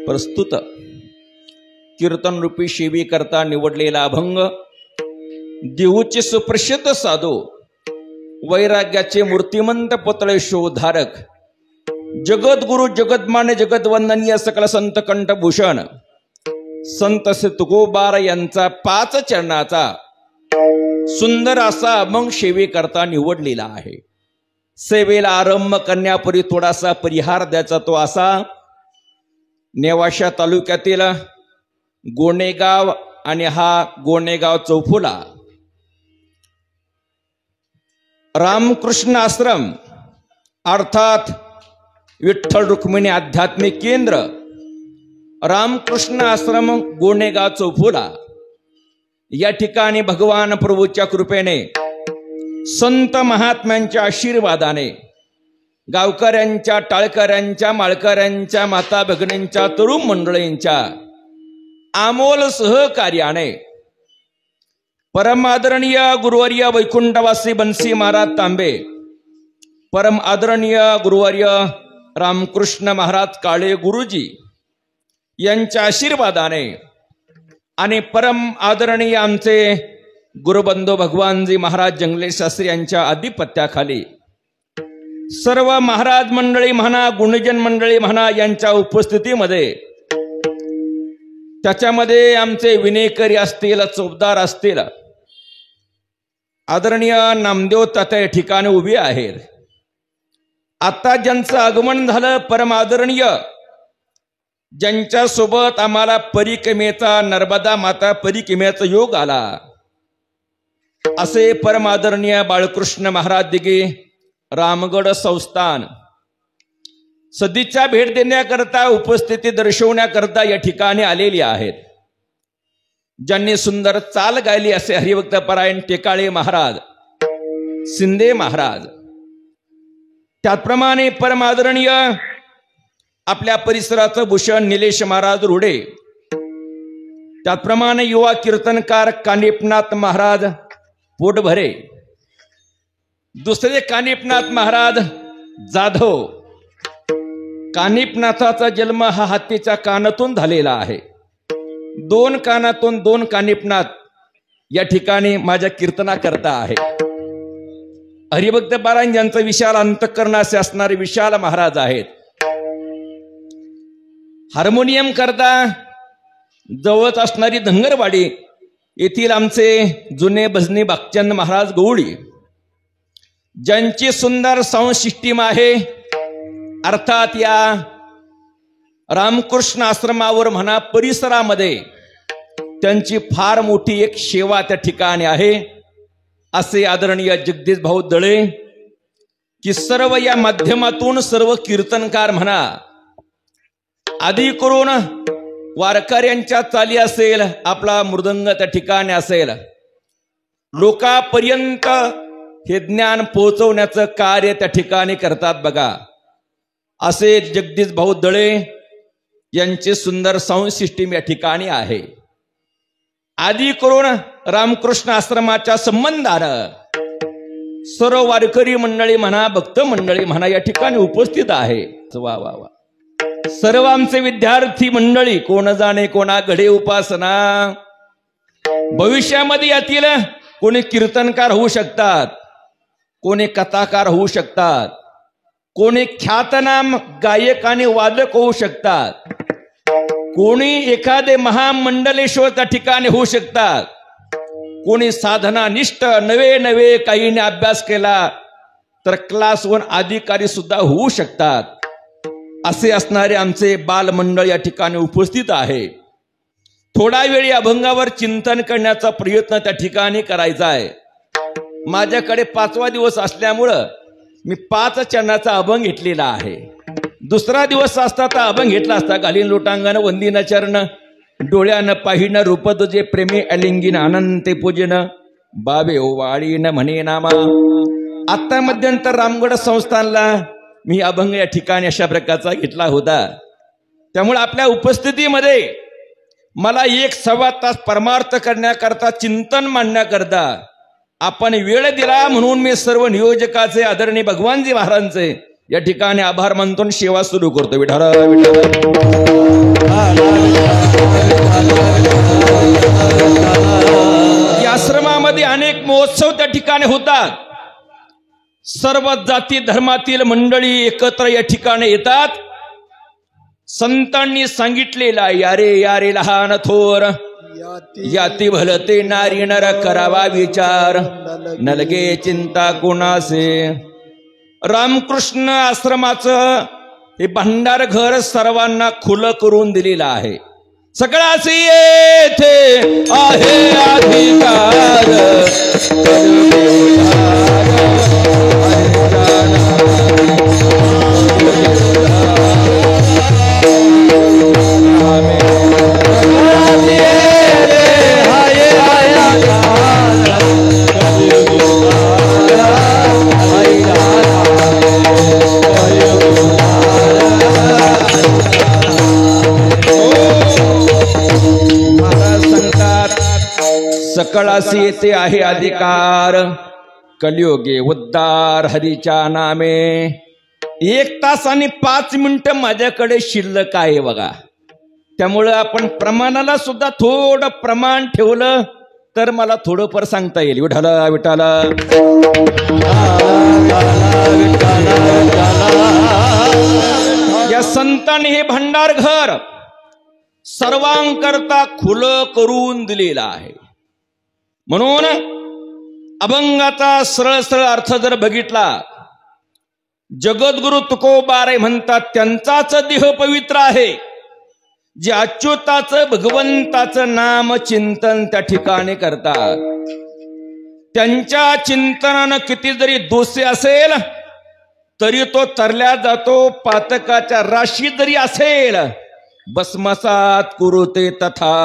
प्रस्तुत कीर्तन रूपी शिवी करता निवडलेला अभंग देऊचे सुप्रसिद्ध साधू वैराग्याचे मूर्तिमंत पुतळे शोधारक जगद्गुरु जगदमान्य जगदवंदनीय सकल संत कंठभूषण संत श्री तुकोबार यांचा 5 चरणाचा सुंदर असा अभंग सेवे करता निवडलेला आहे। सेवेला आरंभ करण्यापूर्वी थोडासा परिहार द्यायचा तो असा, नेवाशा तालुक्यातील गोणेगाव आणि हा गोणेगाव चौफुला रामकृष्ण आश्रम अर्थात विठ्ठल रुक्मिणी आध्यात्मिक केंद्र रामकृष्ण आश्रम गोणेगाव चौफुला या ठिकाणी भगवान प्रभूच्या कृपेने संत महात्म्यांच्या आशीर्वादाने गावकऱ्यांच्या टाळकऱ्यांच्या माळकऱ्यांच्या माता भगिनींच्या तरुण मंडळींच्या अमोल सहकार्याने परम आदरणीय गुरुवर्य वैकुंठवासी बंसी महाराज तांबे, परम आदरणीय गुरुवर्य रामकृष्ण महाराज काळे गुरुजी यांच्या आशीर्वादाने आणि परम आदरणीय आमचे गुरुबंधू भगवानजी महाराज जंगले शास्त्री यांच्या आधिपत्याखाली सर्व महाराज मंडळी म्हणा गुणजन मंडळी म्हणा यांच्या उपस्थितीमध्ये, त्याच्यामध्ये आमचे विनेकरी असतील, चौबदार असतील, आदरणीय नामदेव तात्या या ठिकाणी उभे आहेत। आता ज्यांचं आगमन झालं परम आदरणीय, ज्यांच्या सोबत आम्हाला परिक्रमेचा नर्मदा माता परिक्रमेचा योग आला असे परम आदरणीय बाळकृष्ण महाराज दिघे रामगड संस्थान सदिच्छा भेट देण्याकरता उपस्थिती दर्शवण्याकरता या ठिकाणी आलेली आहेत। ज्यांनी सुंदर चाल गायली असे हरिभक्त परायण टेकाळे महाराज, शिंदे महाराज, त्याचप्रमाणे परम आदरणीय आपल्या परिसराचं भूषण निलेश महाराज रुडे, त्याचप्रमाणे युवा कीर्तनकार कानिपनाथ महाराज पोटभरे, दुसरे कानिपनाथ महाराज जाधव। कानिपनाथाचा जन्म हा हत्तीच्या कानातून झालेला आहे। 2 कानातून 2 कानिपनाथ या ठिकाणी माझ्या कीर्तना करता आहे। हरिभक्त पारायण यांचं विशाल अंतःकरणाचे असणारे विशाल महाराज आहेत। हार्मोनियम करता जवळच असणारी धंगरवाडी येथील आमचे जुने भजनी भागचंद महाराज गवळी, ज्यांची सुंदर साऊंड सिस्टीम आहे, अर्थात या रामकृष्ण आश्रमावर म्हणा परिसरामध्ये त्यांची फार मोठी एक सेवा त्या ठिकाणी आहे। असे आदरणीय जगदीश भाऊ दळे की सर्व या माध्यमातून सर्व कीर्तनकार म्हणा, आधी करून वारकऱ्यांच्या चाली असेल, आपला मृदंग त्या ठिकाणी असेल, लोकांपर्यंत हे ज्ञान पोहोचवण्याचं कार्य त्या ठिकाणी करतात बघा। असे जगदीश भाऊ दळे यांचे सुंदर साऊंड सिस्टीम या ठिकाणी आहे। आदी करून रामकृष्ण आश्रमाच्या संबंधानं सर्व वारकरी मंडळी म्हणा, भक्त मंडळी म्हणा या ठिकाणी उपस्थित आहे। वा वा वा, सर्व आमचे विद्यार्थी मंडळी, कोण जाणे कोणा घडे उपासना, भविष्यामध्ये यातील कोणी कीर्तनकार होऊ शकतात, कोणी कथाकार होऊ शकतात, कोणी ख्यातनाम गायक आणि वादक होऊ शकतात, कोणी एखादे महामंडलेश्वर त्या ठिकाणी होऊ शकतात, कोणी साधना निष्ठ नवे नवे काहीने अभ्यास केला तर क्लास 1 अधिकारी सुद्धा होऊ शकतात। असे असणारे आमचे बालमंडळ या ठिकाणी उपस्थित आहे। थोडा वेळ या अभंगावर चिंतन करण्याचा प्रयत्न त्या ठिकाणी करायचा आहे। माझ्याकडे 5वा दिवस असल्यामुळं मी 5 चरणाचा अभंग घेतलेला आहे। दुसरा दिवस असता तर अभंग घेतला असता, घालीन लोटांगण वंदिन चरण, डोळ्यानं पाहिन रूप तुझे प्रेमी अलिंगीन अनंते पूजन, बाबे ओवाळीन म्हणे नामा। आता मध्यंतर रामगड संस्थानला मी अभंग या ठिकाणी अशा प्रकारचा घेतला होता। त्यामुळे आपल्या उपस्थितीमध्ये मला 1-1.25 तास परमार्थ करण्याकरता, चिंतन मांडण्याकरता आपण वेळ दिला, म्हणून मी सर्व नियोजकाचे आदरणीय भगवानजी महाराजांचे या ठिकाणी आभार मानतो, सेवा सुरू करतो। विठ्ठल विठ्ठल। ठिकाणी होतात. सर्व जाती धर्मातील मंडळी एकत्र या ठिकाणी येतात. संतांनी सांगितलेला यारे लहान थोर याती भलते नारी नर करावा विचार नलगे चिंता कोणासे. रामकृष्ण आश्रमाचं हे भंडार घर सर्वांना खुलं करून दिलेलं आहे. सगळ्यासी येथे आहे अधिकार सकळासी येथे आहे अधिकार कलियुगे उद्धार हरीच्या नामे. 1 तास आणि 5 मिनिटं माझ्याकडे शिल्लक आहे बघा. त्यामुळं आपण प्रमाणाला सुद्धा थोडं प्रमाण ठेवलं तर मला थोडंफार सांगता येईल. विठाला विठाला या संतांनी हे भंडार घर सर्वांकरता खुलं करून दिलेलं आहे. म्हणून अभंगाचा सरळ सरळ अर्थ जर बघितला, जगद्गुरु तुकोबाराय म्हणतात त्यांचाच देह पवित्र आहे. जे अच्युताचं भगवंताचं नाम चिंतन त्या ठिकाणी करतात. त्यांच्या चिंतनानं किती जरी दोषे असेल तरी तो तरल्या जातो. पातकाच्या राशी जरी असेल भस्मसात कुरुते तथा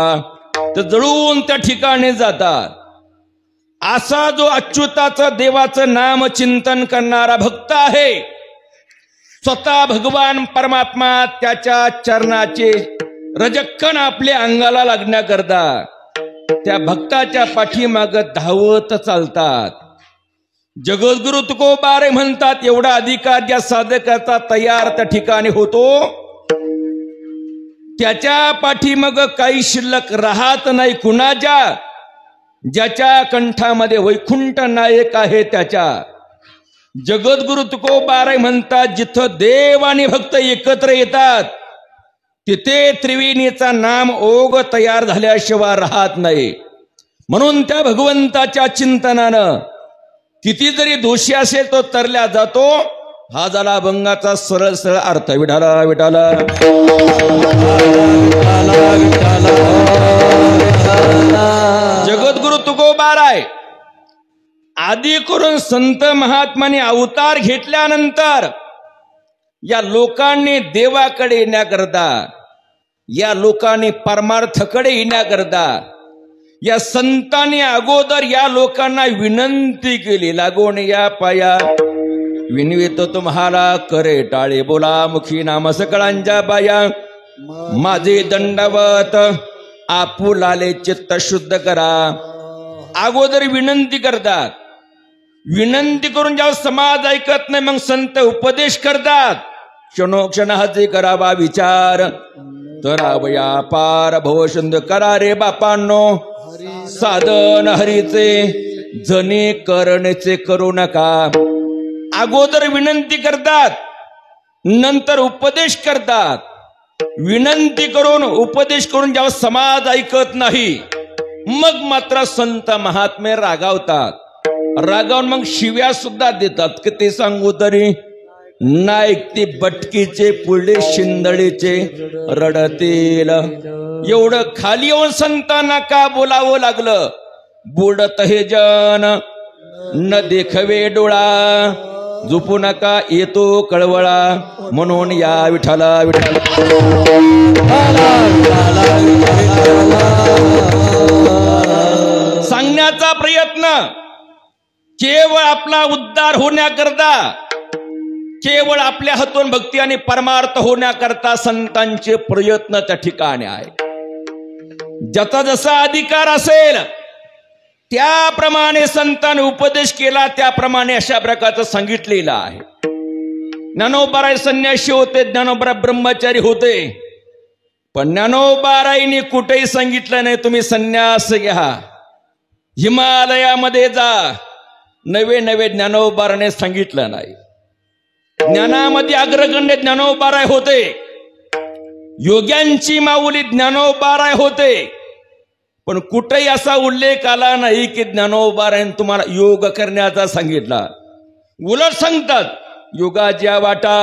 तर जळून त्या ठिकाणी जातात. असा जो अच्युताचं देवाचं नाम चिंतन करणारा भक्त आहे, स्वतः भगवान परमात्मा त्याच्या चरणाचे रजक्कण आपल्या अंगाला लागण्याकरता त्या भक्ताच्या पाठीमाग धावत चालतात. जगद्गुरु तुकोबाराय म्हणतात एवढा अधिकार ज्या साधकाचा तयार त्या ठिकाणी होतो त्याच्या पाठीमाग काही शिल्लक राहत नाही कुणाच्या. ज्याच्या कंठामध्ये वैकुंठ नायक आहे त्याच्या. जगद्गुरु तुकोबाराय म्हणतात जिथं देव आणि भक्त एकत्र येतात तिथे त्रिवेणीचा नाम ओघ तयार झाल्याशिवाय राहत नाही. म्हणून त्या भगवंताच्या चिंतनानं किती जरी दोषी असेल तो तरल्या जातो. हा झाला अभंगाचा सरळ सरळ अर्थ. विठाला विठाला जगद्गुरु तुकोबाराय आदी करून संत महात्माने अवतार घेतल्यानंतर या लोकांनी देवाकडे येण्याकरता, या लोकांनी परमार्थकडे येण्याकरता या संतांनी अगोदर या लोकांना विनंती केली. लागून या पाया विनवितो तुम्हाला करे टाळे बोला मुखी नाम सकळांच्या बाया. माझे दंडवत आपुलाले चित्त शुद्ध करा. अगोदर विनंती करतात. विनंती करून जेव्हा समाज ऐकत नाही मग संत उपदेश करतात. क्षणोक्षण हाचे करावा विचार तरावया पार भवशुंद करा रे बापांनो. साधन हरीचे जने करणेचे करू नका. अगोदर विनंती करतात नंतर उपदेश करतात. विनंती करून उपदेश करून जेव्हा समाज ऐकत नाही मग मात्र संत महात्मे रागावतात. रागावून मग शिव्या सुद्धा देतात. किती सांगू तरी नाईक ती बटकीचे पुढे शिंदळीचे रडतील. एवढं खाली येऊन संतांना का बोलावं लागलं. बुडत हे जन न देखवे डोळा झोपू नका येतो कळवळा. म्हणून या विठाला विठाला सांगण्याचा प्रयत्न केवळ आपला उद्धार होण्याकरता, केवळ आपल्या हातून भक्ती आणि परमार्थ होण्याकरता संतांचे प्रयत्न त्या ठिकाणी आहे. ज्याचा जसा अधिकार असेल त्याप्रमाणे संतांनी उपदेश केला. त्याप्रमाणे अशा प्रकारचं सांगितलेलं आहे. ज्ञानोबाराय संन्यासी होते, ज्ञानोबाराय ब्रह्मचारी होते. पण ज्ञानोबारायनी कुठेही सांगितलं नाही तुम्ही संन्यास घ्या, हिमालयामध्ये जा, नवे नवे ज्ञानोबाराने सांगितलं नाही. ज्ञानामध्ये अग्रगण्य ज्ञानोबाराय होते. योग्यांची माऊली ज्ञानोबाराय होते. पण कुठेही असा उल्लेख आला नाही की ज्ञानोबारायने तुम्हाला योग करण्याचा सांगितला. उलट सांगतात, योगाच्या वाटा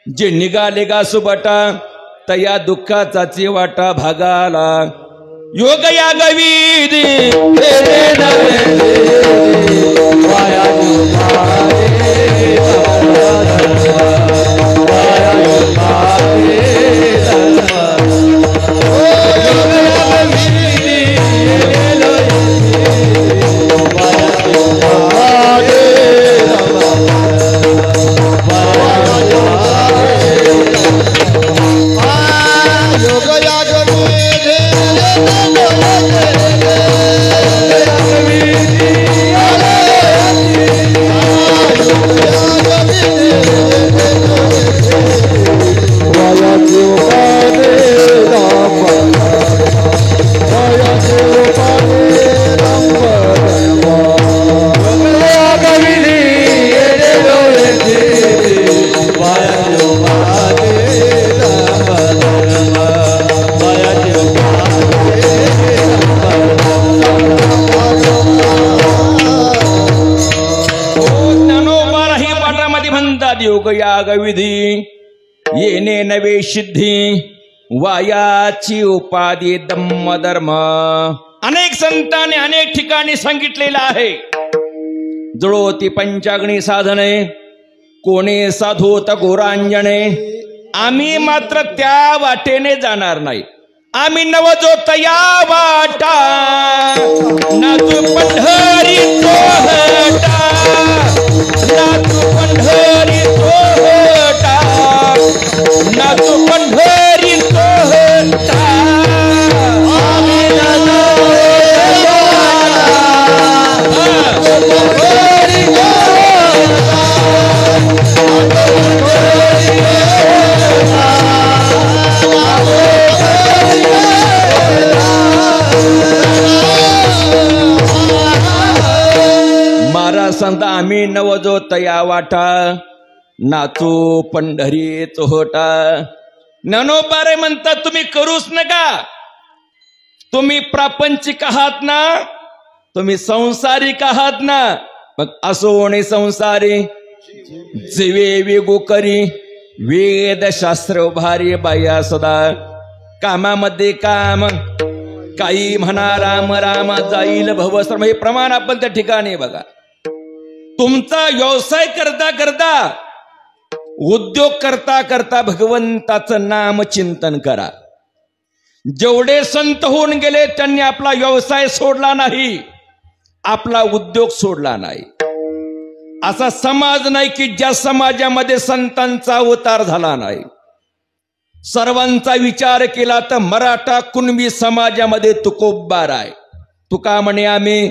जे निघाले गा सुबाटा, तया दुःखाचाची वाटा भागाला. योग या गविदी योग याग विधी येणे नवे सिद्धी वायाची उपाधी धम्म धर्म. अनेक संतांनी अनेक ठिकाणी सांगितलेलं आहे. जुळोती पंचाग्नी साधने कोणे साधूत गोरांजने. आम्ही मात्र त्या वाटेने जाणार नाही. आम्ही नवजोत या वाटा नाचू पंढरी तोहटा, नाचू पंढरी तोहटा, नाचू पंढरी तोहटा. संत आम्ही नवजोत या वाटा नाचू पंढरी चोहोटा. ज्ञानोबारे म्हणतात तुम्ही करूच नका. तुम्ही प्रापंचिक आहात ना, तुम्ही संसारिक आहात ना. मग असोने संसारी जीवे वेगो करी वेद शास्त्र भारी बाया सदा. कामामध्ये काम काही म्हणा राम राम जाईल भवश्रम. हे प्रमाण आपण त्या ठिकाणी बघा. तुमचा व्यवसाय करता करता उद्योग करता करता भगवंताचं नाम चिंतन करा. जेवढे संत होऊन गेले त्यांनी आपला व्यवसाय सोडला नाही, आपला उद्योग सोडला नाही. असा समाज नाही की ज्या समाजामध्ये संतांचा अवतार झाला नाही. सर्वांचा विचार केला तर मराठा कुणबी समाजामध्ये तुकोबार आहे. तुका म्हणे आम्ही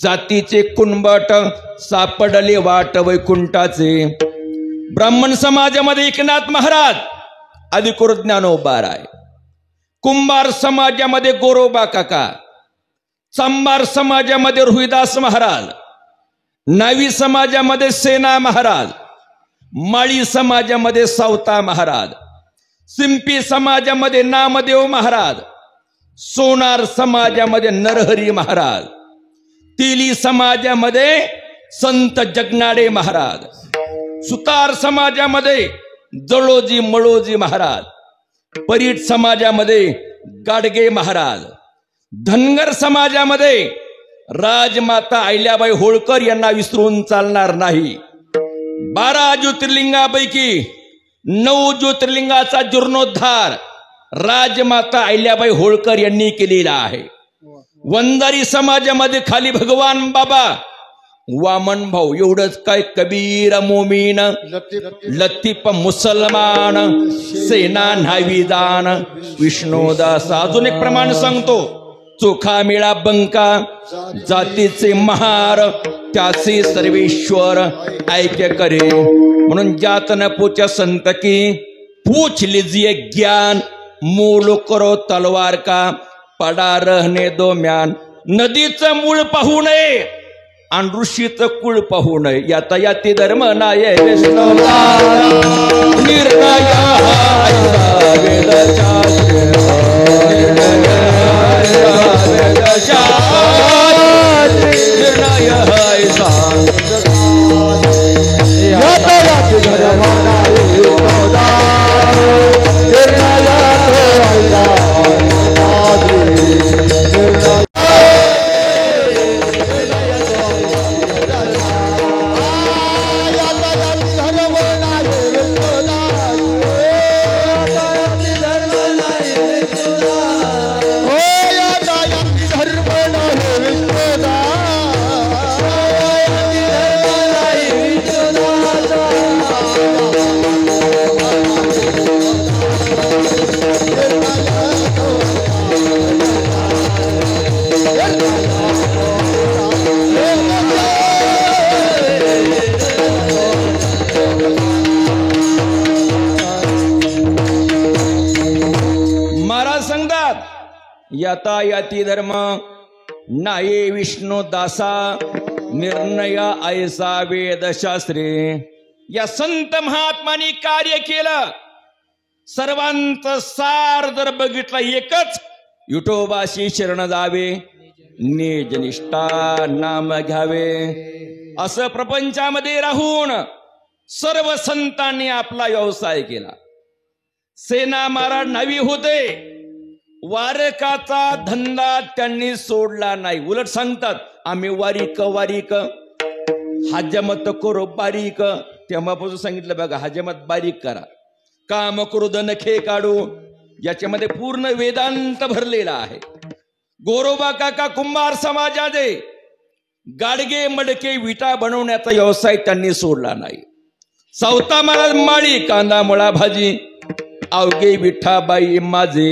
जातीचे कुणबट सापडले वाट वैकुंठाचे. ब्राह्मण समाजामध्ये एकनाथ महाराज अधिकृत ज्ञानोबार आहे. कुंभार समाजामध्ये गोरोबा काका, चांभार समाजामध्ये रोहिदास महाराज, नावी समाजामध्ये सेना महाराज, माळी समाजामध्ये सावता महाराज, सिंपी समाजामध्ये नामदेव महाराज, सोनार समाजामध्ये नरहरी महाराज, तिली समाजामध्ये संत जगनाडे महाराज, सुतार समाजामध्ये जळोजी मळोजी महाराज, परीट समाजामध्ये गाडगे महाराज, धनगर समाजामध्ये राजमाता अहिल्याबाई होळकर यांना विसरून चालणार नाही. 12 ज्योतिर्लिंगापैकी 9 ज्योतिर्लिंगाचा जीर्णोद्धार राजमाता अहिल्याबाई होळकर यांनी केलेला आहे. वंजारी समाजामध्ये खाली भगवान बाबा, वामन भाऊ, एवढंच काय कबीर मोमीन, लतीफ मुसलमान, सेना न्हावीदान, विष्णुदास. अजून एक प्रमाण सांगतो, चोखा मिळा बंका, जातीचे महार, त्याचे सर्वेश्वर ऐक्य करे. म्हणून जात न पूछ संत की, पूछ लीजिए ज्ञान, मूल करो तलवार का, पडा रहने दो म्यान. नदीचं मूळ पाहू नये आणि ऋषीच कुळ पाहू नये यातायाती धर्म नाय विष्णू निर्णय यातायाती धर्म नाये विष्णू दासा निर्णय ऐसा वेदशास्त्रे या संत महात्मानी कार्य केलं सर्वांचं सार जर बघितलं एकच विठोबाशी शरण जावे निजनिष्ठा नाम घ्यावे असं प्रपंचामध्ये राहून सर्व संतांनी आपला व्यवसाय केला सेना महाराज नवी होते वारकाचा धंदा त्यांनी सोडला नाही उलट सांगतात आम्ही वारीक हजमत करो बारीक तेव्हापासून सांगितलं बघा हजमत बारीक करा काम करू नखे काढू याच्यामध्ये पूर्ण वेदांत भरलेला आहे गोरोबा काका कुंभार समाजाचे गाडगे मडके विटा बनवण्याचा व्यवसाय त्यांनी सोडला नाही सावता महाराज माळी कांदा मुळा भाजी अवघे विठाबाई माझे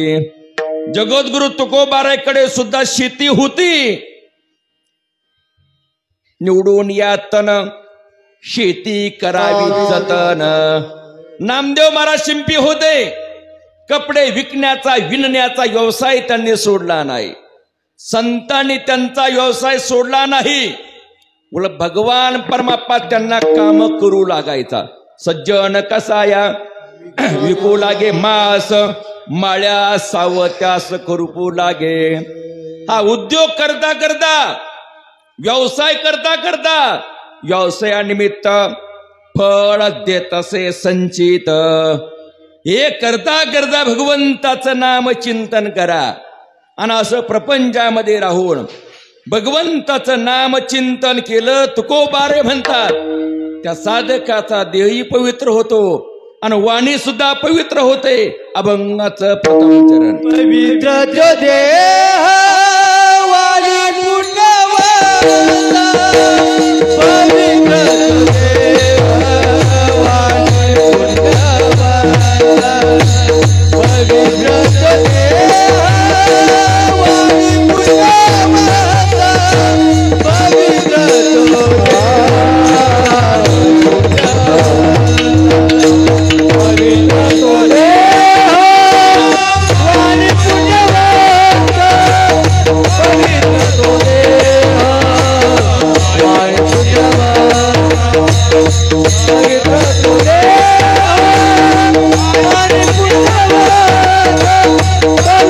जगद्गुरु तुकोबाराकडे सुद्धा शेती होती निवडून यातन शेती करावी जतन नामदेव महाराज शिंपी होते कपडे विकण्याचा विणण्याचा व्यवसाय त्यांनी सोडला नाही संतांनी त्यांचा व्यवसाय सोडला नाही उलट भगवान परमात्मा त्यांना काम करू लागायचा सज्जन कसाया विकू लागे मास माळ्या सावत्यास करू लागे हा उद्योग करता करता व्यवसाय करता करता व्यवसायानिमित्त फळ देत असे संचित हे करता करता भगवंताचं नाम चिंतन करा आणि असं प्रपंचामध्ये राहून भगवंताचं नाम चिंतन केलं तुकोबारे म्हणतात त्या साधकाचा देही पवित्र होतो आणि वाणी सुद्धा पवित्र होते अभंगाचं प्रथम चरण पवित्र जो देह वाणी पुण्यवान पवित्र जो देह वाणी पुण्यवान पवित्र जो देह वाणी पुण्यवान पवित्र जो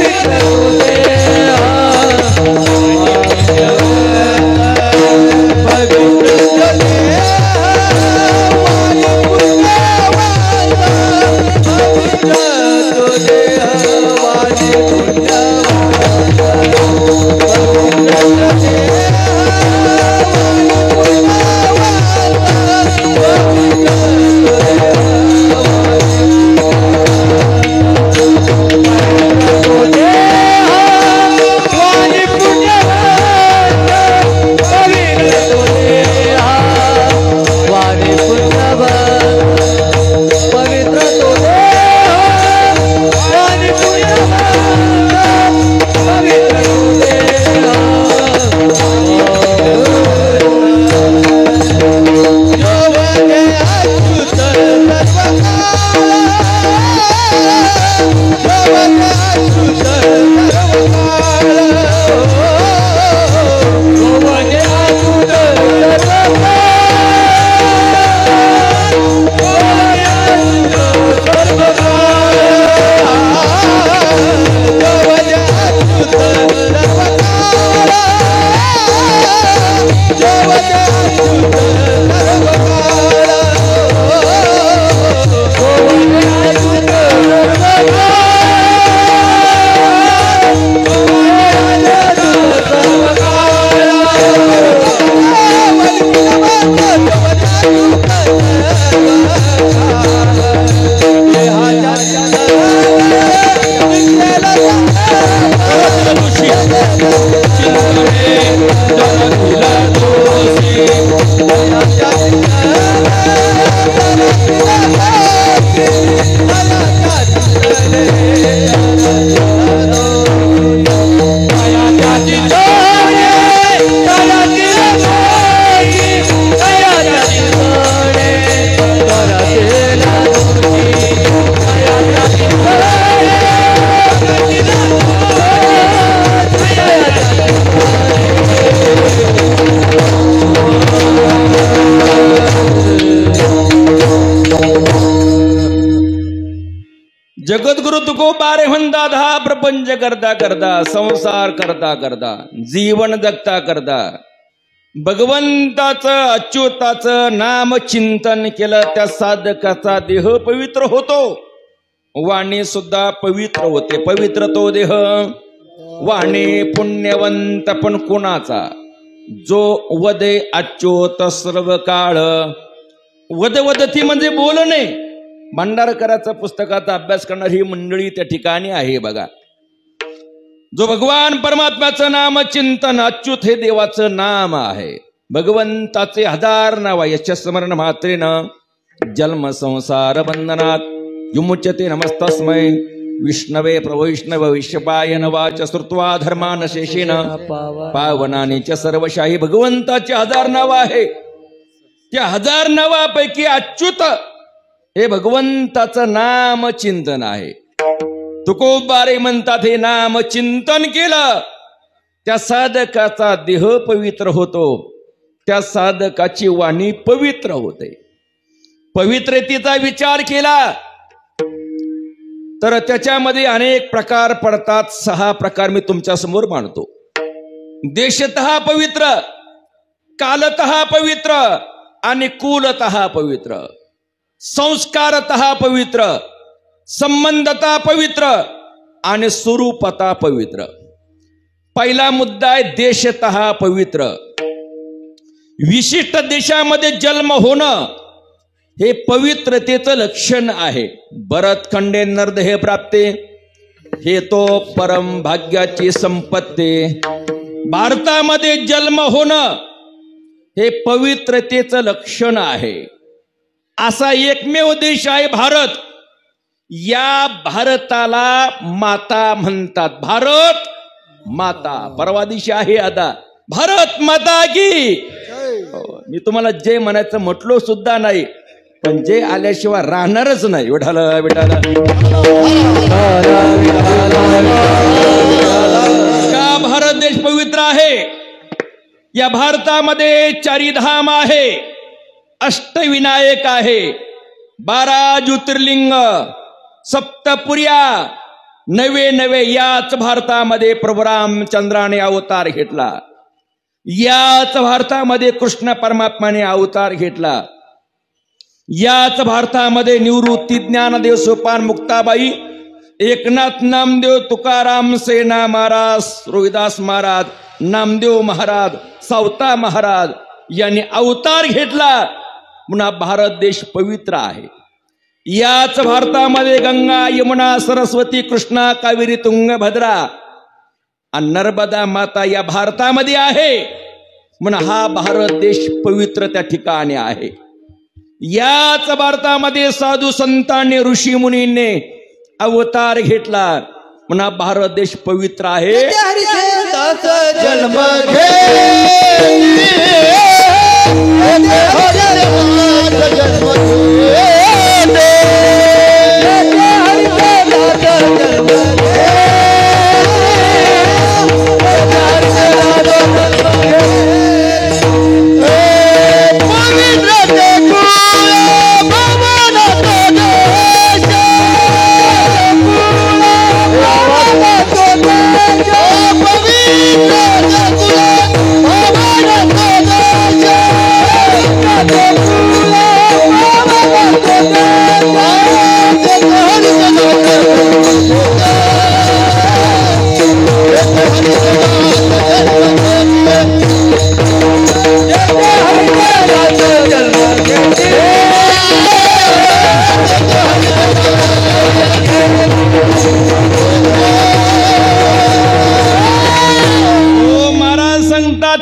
तुकोबारे म्हणतात हा प्रपंच करता करता, संसार करता करता, जीवन जगता करता भगवंताचं अच्युताचं नाम चिंतन केलं, त्या साधकाचा देह पवित्र होतो, वाणी सुद्धा पवित्र होते. पवित्र तो देह, वाणी पुण्यवंत पण कुणाचा? जो वदे अच्युत सर्व काळ. वदवदती म्हणजे बोलणे. भांडारकराचा पुस्तकाचा अभ्यास करणारी ही मंडळी त्या ठिकाणी आहे बघा. जो भगवान परमात्म्याचं नाम चिंतन, अच्युत हे देवाचं नाम आहे. भगवंताचे हजार नाव आहे. यश स्मरण मात्रेनं जन्म संसार बंधनात विमुच्यते. नमस्तस्मै विष्णवे प्रवैष्णव विश्वपायन वाच श्रुत्वा धर्मान शेषेन पावनानी च सर्वशाही. भगवंताचे हजार नाव आहे. त्या हजार नावापैकी अच्युत हे भगवंताचं नाम चिंतन आहे. तुकोबारे म्हणतात हे नाम चिंतन केलं, त्या साधकाचा देह पवित्र होतो, त्या साधकाची वाणी पवित्र होते. पवित्रतेचा विचार केला तर त्याच्यामध्ये अनेक प्रकार पडतात. 6 प्रकार मी तुमच्या समोर मांडतो. देशतः पवित्र, कालतः पवित्र आणि कुलतः पवित्र, संस्कारतः पवित्र, संबंधता पवित्र आणि स्वरूपता पवित्र. पहिला मुद्दा आहे देशतः पवित्र. विशिष्ट देशामध्ये जन्म होणं हे पवित्रतेचं लक्षण आहे. भरतखंडे नरदेह प्राप्ते हे तो परम भाग्याची संपत्ती. भारतामध्ये जन्म होणं हे पवित्रतेचं लक्षण आहे. असा एकमेव देश आहे भारत. या भारताला माता म्हणतात. भारत माता. परवा दिवशी आहे आता भारत माता की. मी तुम्हाला जे म्हणायचं म्हटलो सुद्धा नाही, पण जे आल्याशिवाय राहणारच नाही. विठाला विठाला का भारत देश पवित्र आहे. या भारतामध्ये 4 धाम आहे, अष्टविनायक आहे, 12 ज्योतिर्लिंग, सप्तपुर्या, 9 याच भारतामध्ये प्रभू रामचंद्राने अवतार घेतला. याच भारतामध्ये कृष्ण परमात्माने अवतार घेतला. याच भारतामध्ये निवृत्ती ज्ञानदेव सोपान मुक्ताबाई, एकनाथ नामदेव, तुकाराम सेना महाराज, रोहिदास महाराज, नामदेव महाराज, सावता महाराज यांनी अवतार घेतला. पुन्हा भारत देश पवित्र आहे. याच भारतामध्ये गंगा, यमुना, सरस्वती, कृष्णा, कावेरी, तुंगभद्रा आणि नर्मदा माता या भारतामध्ये आहे. म्हणून हा भारत देश पवित्र त्या ठिकाणी आहे. याच भारतामध्ये साधू संतांनी, ऋषी मुनींनी अवतार घेतला. म्हणून भारत देश पवित्र आहे. जन्म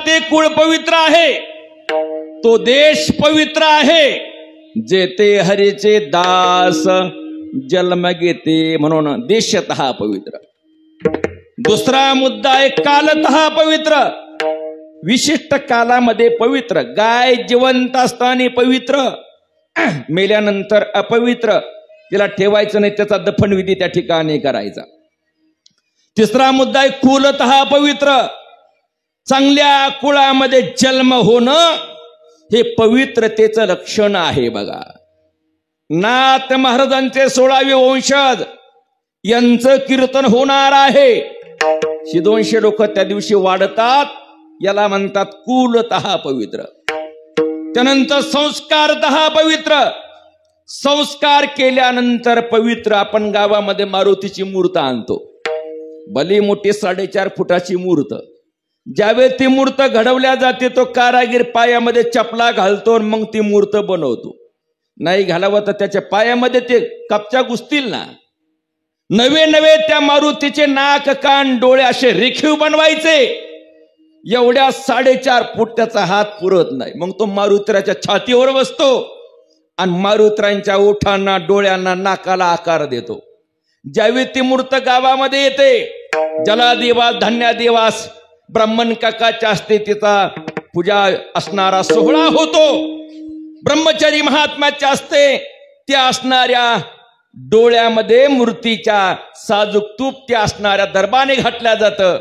ते कुळ पवित्र आहे, तो देश पवित्र आहे, जेथे हरीचे दास जन्म घेते, म्हणून देशतः पवित्र. दुसरा मुद्दा आहे कालतः पवित्र. विशिष्ट कालामध्ये पवित्र. गाय जिवंत असताना पवित्र, मेल्यानंतर अपवित्र, तिला ठेवायचं नाही, त्याचा दफनविधी त्या ठिकाणी करायचा. तिसरा मुद्दा आहे कुलतः पवित्र. चांगल्या कुळामध्ये जन्म होणं हे पवित्रतेचं लक्षण आहे बघा. नाथ महाराजांचे 16वे वंशज यांचं कीर्तन होणार आहे. 200 लोक त्या दिवशी वाढतात. याला म्हणतात कुलतः पवित्र. त्यानंतर संस्कारतः पवित्र. संस्कार केल्यानंतर पवित्र. आपण गावामध्ये मारुतीची मूर्त आणतो, भली मोठी 4.5 फुटाची मूर्त. ज्यावेळी ती मूर्त घडवल्या जाते तो कारागीर पायामध्ये चपला घालतो, मग ती मूर्त बनवतो. नाही घालावं तर त्याच्या पायामध्ये ते कपच्या घुसतील ना. नवे नवे त्या मारुतीचे नाक कान डोळे असे रेखीव बनवायचे. एवढ्या 4.5 फूट त्याचा हात पुरत नाही. मग तो मारुतीच्या छातीवर बसतो आणि मारुतीच्या ओठांना डोळ्यांना नाकाला आकार देतो. ज्यावेळी ती मूर्त गावामध्ये येते, जलादिवास धान्यादिवास ब्राह्मण काकाच्या असते तिचा पूजा असणारा सोहळा होतो. ब्रह्मचारी महात्म्याच्या असते त्या असणाऱ्या डोळ्यामध्ये मूर्तीच्या साजूक तूप त्या असणाऱ्या दरबाने घातल्या जातं.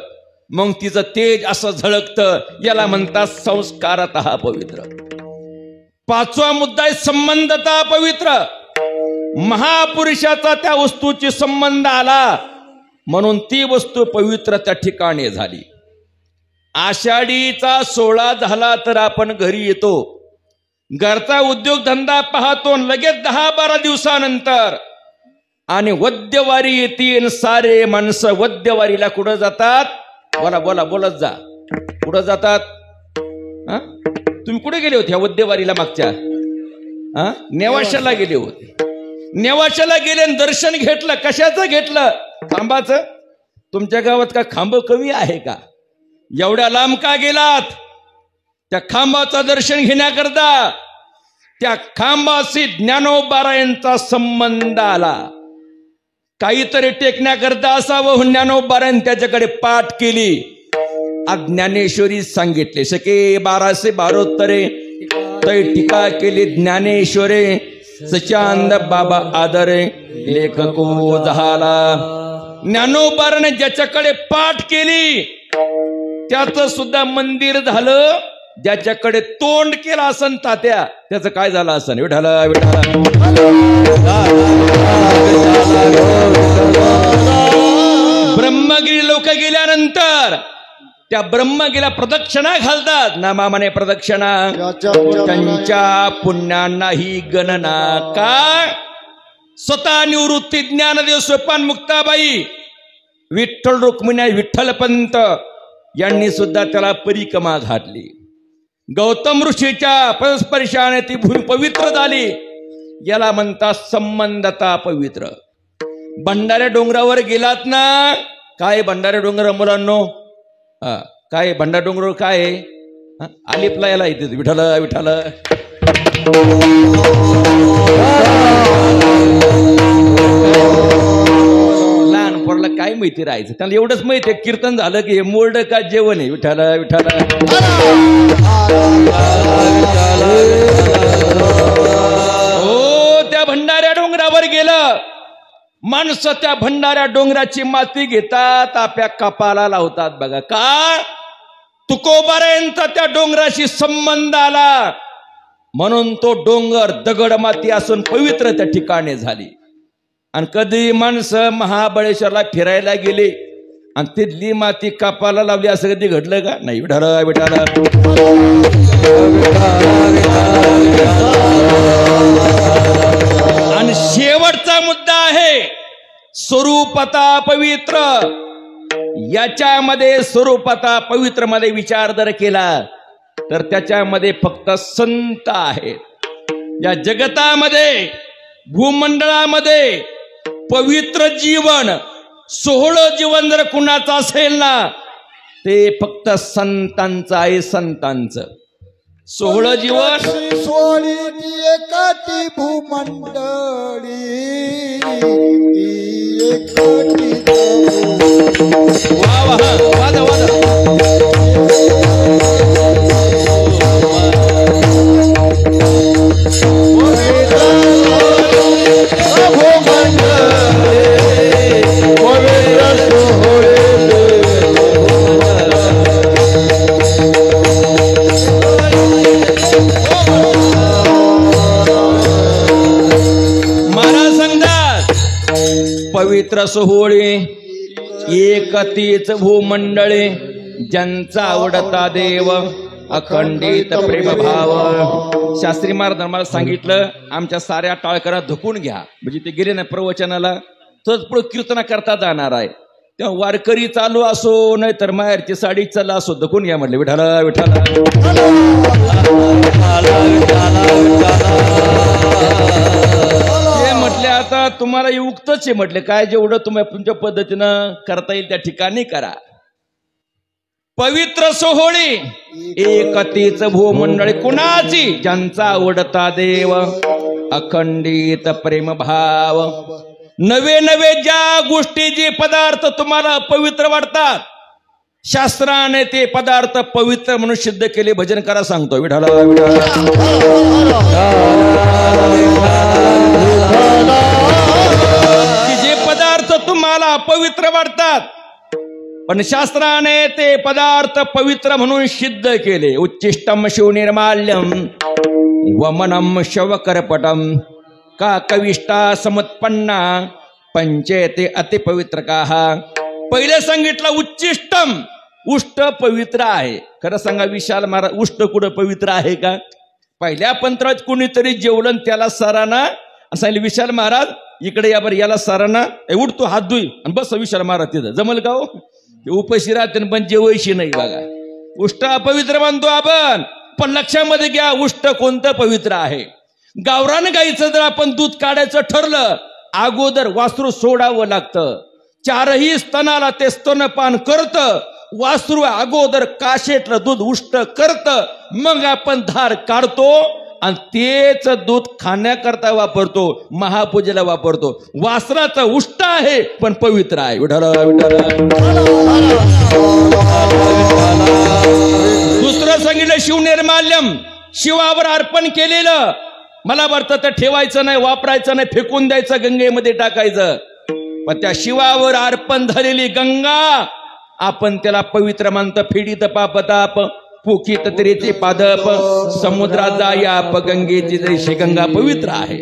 मग तिचं तेज असं झळकतं. याला म्हणतात संस्कारतः पवित्र. 5वा मुद्दा आहे संबंधतः पवित्र. महापुरुषाचा त्या वस्तूची संबंध आला म्हणून ती वस्तू पवित्र त्या ठिकाणी झाली. आषाढीचा 16 झाला तर आपण घरी येतो, घरचा उद्योगधंदा पाहतो, लगेच 10-12 दिवसानंतर आणि वद्यवारी येतील. सारे माणसं वद्यवारीला कुठं जातात? बोला बोला बोलत जा. कुठं जातात? तुम्ही कुठे गेले होते ह्या वद्यवारीला? मागच्या नेवाशाला गेले होते. नेवाशाला गेले आणि दर्शन घेतलं. कशाचं घेतलं? खांबाचं. तुमच्या गावात का खांब कमी आहे का? एवढ्या लांब का गेलात? त्या खांबाचं दर्शन घेण्याकरता. त्या खांबाशी ज्ञानोबारायांचा संबंध आला. काहीतरी टेकण्याकरता असावं. ज्ञानोबारायन त्याच्याकडे पाठ केली. ज्ञानेश्वरी सांगितले सके 1212 तै टीका केली ज्ञानेश्वरे. सचांद बाबा आदरे लेखको झाला. ज्ञानोबाराने ज्याच्याकडे पाठ केली त्याचं सुद्धा मंदिर झालं. ज्याच्याकडे तोंड केलं असन तात्या त्याचं काय झालं असन? विठाला विठाला. ब्रह्मगिरी लोक गेल्यानंतर त्या ब्रह्मगिरीला प्रदक्षिणा घालतात. नामाने प्रदक्षिणा. त्यांच्या पुण्यांना ही गणना. का? स्वतः निवृत्ती ज्ञानदेव सोपान मुक्ताबाई विठ्ठल रुक्मिणी विठ्ठलपंत यांनी सुद्धा त्याला परिक्रमा घातली. गौतम ऋषीच्या परस्पर्शाने ती भूमी पवित्र झाली. याला म्हणतात संबंधता पवित्र. भंडाऱ्या डोंगरावर गेलात ना? काय भंडाऱ्या डोंगर मुलांनो? काय भंडारा डोंगरावर काय आलिपला याला इथे विठाल विठाल. लहान पोरला काय माहिती राहायचं? त्याला एवढंच माहिती आहे कीर्तन झालं की हे मोल्ड का जेवण आहे. विठाल विठाल. हो, त्या भंडाऱ्या डोंगरावर गेलं. माणसं त्या भंडाऱ्या डोंगराची माती घेतात, आपल्या कपाला लावतात. बघा का? तुकोबारायांचा त्या डोंगराशी संबंध आला म्हणून तो डोंगर दगड माती असून पवित्र त्या ठिकाणी झाली. आणि कधी माणसं महाबळेश्वरला फिरायला गेले आणि तिथली माती कपाला लावली असं कधी घडलं का? नाही. विठाला विठाला. आणि शेवटचा मुद्दा आहे स्वरूपता पवित्र. याच्यामध्ये स्वरूपता पवित्र मध्ये विचार जर केला तर त्याच्यामध्ये फक्त संत आहेत. या जगतामध्ये भूमंडळामध्ये पवित्र जीवन सोहळं जीवन जर कुणाचं असेल ना ते फक्त संतांचं आहे. संतांचं सोहळं जीवन. सोळी एकाटी भूमंडळी एकाटी. वा वा वादा वादा. पवित्र सोहळे एकतीच भूमंडळे ज्यांचा आवडता देव अखंडित प्रेमभाव. शास्त्री महाराज मला सांगितलं आमच्या साऱ्या टाळकरा धुकून घ्या, म्हणजे ते गेले ना प्रवचनाला तोच पुढे कीर्तना करता जाणार आहे. तेव्हा वारकरी चालू असो नाही तर माहेरची साडी चालू असो धुकून घ्या म्हटलं. विठाला विठाला ते म्हटले आता तुम्हाला युक्तच आहे म्हटले, काय जेवढं तुम्ही तुमच्या पद्धतीनं करता येईल त्या ठिकाणी करा. पवित्र सोहळी एकतीच भूमंडळी कुणाची ज्यांचा आवडता देव अखंडित प्रेमभाव. नवे नवे ज्या गोष्टी जे पदार्थ तुम्हाला पवित्र वाटतात शास्त्राने ते पदार्थ पवित्र म्हणून सिद्ध केले. भजन करा सांगतो. विठाला जे पदार्थ तुम्हाला पवित्र वाटतात पण शास्त्राने ते पदार्थ पवित्र म्हणून सिद्ध केले. उच्चिष्टम शिवनिर्माल्यम वमनम शवकरपटम का कविष्टा समुत्पन्ना पंचेते अतिपवित्र का. पहिले सांगितलं उच्चिष्टम, उष्ट पवित्र आहे. खरं सांगा विशाल महाराज उष्ट कुठं पवित्र आहे का? पहिल्या पंत्रात कुणीतरी जेवलं त्याला सराना सांगितलं विशाल महाराज इकडे या बरं, याला सराना उठतो हात धुई आणि बस विशाल महाराज तिथं जमल का हो? उपशी राहते पण जेवायशी नाही. बघा उष्ट अपवित्र मानतो आपण, पण लक्षामध्ये घ्या उष्ट कोणतं पवित्र आहे. गावरान गाईचं जर आपण दूध काढायचं ठरलं अगोदर वासरू सोडावं लागतं. चारही स्तनाला ते स्तनपान करतं. वासरू अगोदर काशेतलं दूध उष्ट करतं, मग आपण धार काढतो आणि तेच दूध खाण्याकरता वापरतो, महापूजेला वापरतो. वासराचं उष्ट आहे पण पवित्र आहे. विठाला विठाला. दुसरं सांगितलं शिवनिर्माल्यम, शिवावर अर्पण केलेलं. मला वाटतं तर ठेवायचं नाही, वापरायचं नाही, फेकून द्यायचं, गंगेमध्ये टाकायचं. पण त्या शिवावर अर्पण झालेली गंगा आपण त्याला पवित्र मानतो. फिडीत पापताप पुखित तरीचे पादप समुद्रात जायाप गंगेची जैशी गंगा पवित्र आहे.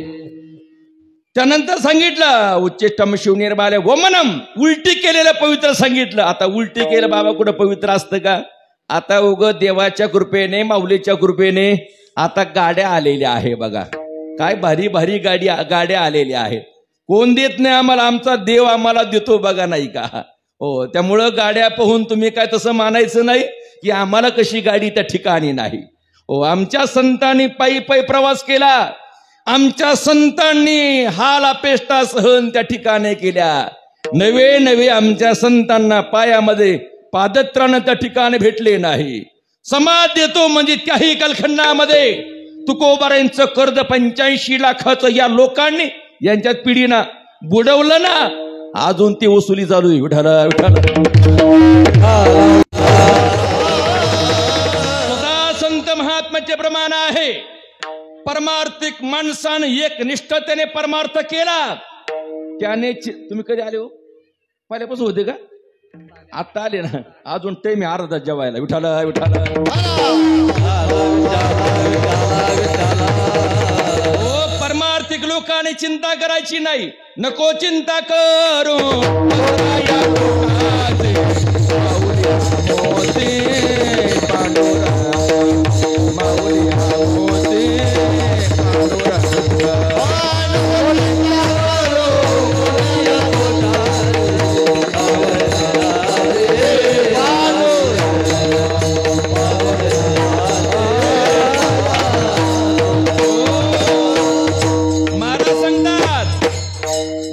त्यानंतर सांगितलं उच्चिष्टम शिवनिर्माल्य वमनम, उलटी केलेलं पवित्र सांगितलं. आता उलटी केलं बाबा कुठं पवित्र असतं का? आता उग देवाच्या कृपेने माऊलीच्या कृपेने आता गाड्या आलेल्या आहे. बघा काय भारी भारी गाड्या आलेल्या आहेत. कोण देत नाही आम्हाला? आमचा देव आम्हाला देतो. बघा नाही का? हो, त्यामुळं गाड्या पाहून तुम्ही काय तसं मानायचं नाही की आम्हाला कशी गाडी त्या ठिकाणी नाही. हो, आमच्या संतांनी पायी पायी प्रवास केला. आमच्या संतांनी हाल अपेष्टा सहन त्या ठिकाणी केल्या. नवे नवे आमच्या संतांना पायामध्ये पादत्राण त्या ठिकाणी भेटले नाही. समाज देतो म्हणजे त्याही कालखंडामध्ये तुकोबारांचं कर्ज 85 लाखाचं या लोकांनी यांच्यात पिढीना बुडवलं ना, अजून ती वसुली चालू आहे. विठाला विठाला. सदा संत महात्म्याचे प्रमाण आहे. परमार्थिक माणसाने एक निष्ठतेने परमार्थ केला त्याने. तुम्ही कधी आले हो? पहिल्यापासून होते का? आता आले ना, अजून टाइम अर्धा जेवायला. विठाला विठाला. हो, परमार्थिक लोकांनी चिंता करायची नाही. नको चिंता करू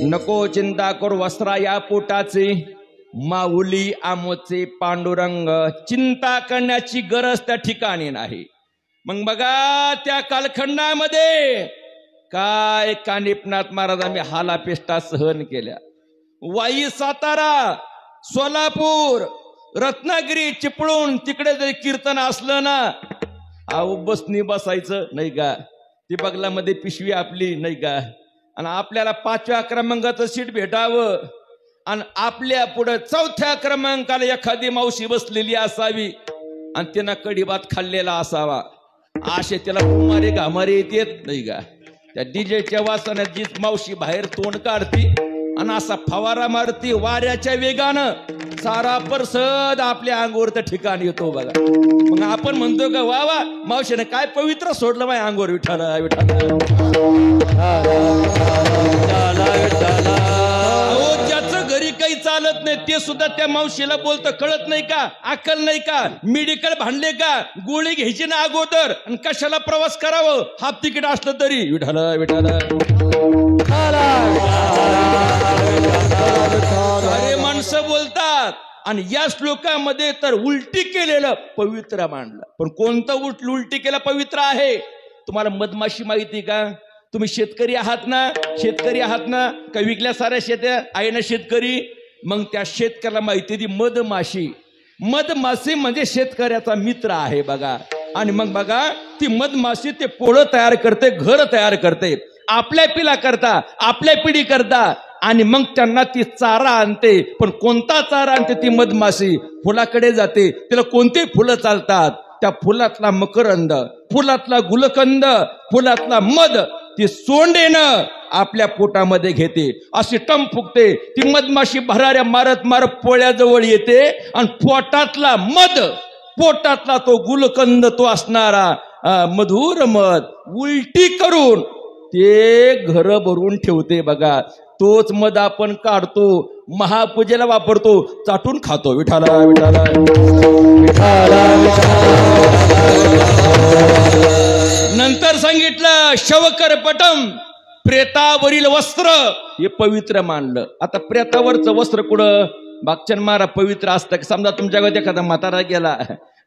नको चिंता करू वस्त्रा या पोटाचे माऊली आमोचे पांडुरंग. चिंता करण्याची गरज त्या ठिकाणी नाही. मग बघा त्या कालखंडामध्ये काय कानिपनाथ महाराजांनी हालापेष्टा सहन केल्या. वाई, सातारा, सोलापूर, रत्नागिरी, चिपळूण तिकडे जरी कीर्तन असलं ना, अहो बसनी बसायचं नाही का? ती बगलामध्ये पिशवी आपली नाही का? आणि आपल्याला 5व्या क्रमांकाचं सीट भेटावं आणि आपल्या पुढे 4थ्या क्रमांकाला एखादी मावशी बसलेली असावी आणि त्यांना कढी भात खाल्लेला असावा. असे त्याला कुमारे घामारे येत नाही का? त्या डीजेच्या वासनात जी मावशी बाहेर तोंड काढती आणि असा फवारा मारती वाऱ्याच्या वेगानं सारा परसद आपल्या अंगावर ठिकाण येतो बघा. मग आपण म्हणतो का वा वा मावशीने काय पवित्र सोडलं माझ्या अंगावर विठाला विठाला. अहो ज्याचं घरी काही चालत नाही ते सुद्धा त्या मावशीला बोलतं, कळत नाही का, अक्कल नाही का, मेडिकल भांडले का, गोळी घ्यायची ना अगोदर आणि कशाला प्रवास करावं हाफ तिकीट असलं तरी. विठाला विठाला अरे माणसं बोलतात. आणि या श्लोकामध्ये तर उलटी केलेलं पवित्र मांडलं. पण कोणतं उलटी केलं पवित्र आहे? तुम्हाला मधमाशी माहिती का? तुम्ही शेतकरी आहात ना, शेतकरी आहात ना, का विकल्या साऱ्या शेत्या आहे ना शेतकरी. मग त्या शेतकऱ्याला माहिती ती मधमाशी, मधमाशी म्हणजे शेतकऱ्याचा मित्र आहे बघा. आणि मग बघा ती मधमाशी ते पोळं तयार करते, घर तयार करते आपल्या पिला करता, आपल्या पिढी करता. आणि मग त्यांना ती चारा आणते. पण कोणता चारा आणते ती मधमाशी? फुलाकडे जाते, तिला कोणते फुलं चालतात त्या फुलातला मकरंद, फुलातला गुलकंद, फुलातला मध ती सोंडेनं आपल्या पोटामध्ये घेते. अशी टम फुकते ती मधमाशी, भराऱ्या मारत मारत पोळ्याजवळ येते आणि पोटातला मध, पोटातला तो गुलकंद, तो असणारा मधुर मध उलटी करून ते घर भरून ठेवते बघा. तोच मध आपण काढतो, महापूजेला वापरतो, चाटून खातो. विठाला विठाला नंतर सांगितलं शवकरपटम, प्रेतावरील वस्त्र हे पवित्र मानलं. आता प्रेतावरचं वस्त्र कुठं बागचन मारा पवित्र असतं. समजा तुमच्या गावात एखादा म्हातारा गेला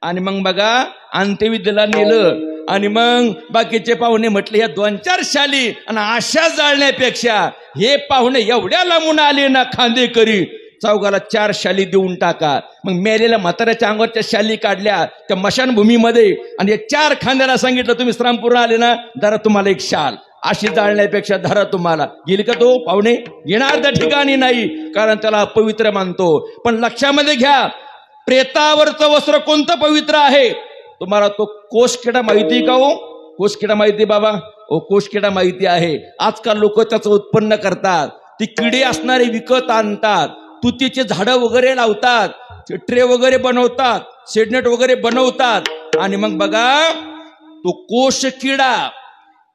आणि मग बघा अंत्यविधीला नेलं आणि मग बाकीचे पाहुणे म्हटले या 2-4 शाली आणि अशा जाळण्यापेक्षा हे पाहुणे एवढ्या लांबून आले ना खांदेकरी, चौघाला 4 शाली देऊन टाका. मग मेलेल्या म्हाताऱ्याच्या अंगावरच्या शाली काढल्या त्या मशानभूमीमध्ये आणि या 4 खांद्याला सांगितलं तुम्ही श्रामपूर्ण आले ना, धरा तुम्हाला एक शाल. अशी जाळण्यापेक्षा धरा तुम्हाला. गेली का तो पाहुणे? येणार त्या ठिकाणी नाही, कारण त्याला अपवित्र मानतो. पण लक्षामध्ये घ्या, प्रेतावरचं वस्त्र कोणतं पवित्र आहे? तुम्हाला तो कोषकिडा माहिती का हो? कोषकिडा माहिती बाबा? ओ कोषकिडा माहिती आहे. आजकाल लोक त्याचं उत्पन्न करतात. ती किडे असणारे विकत आणतात, तुतीचे झाडं वगैरे लावतात, ट्रे वगैरे बनवतात, शेडनेट वगैरे बनवतात. आणि मग बघा तो कोषकिडा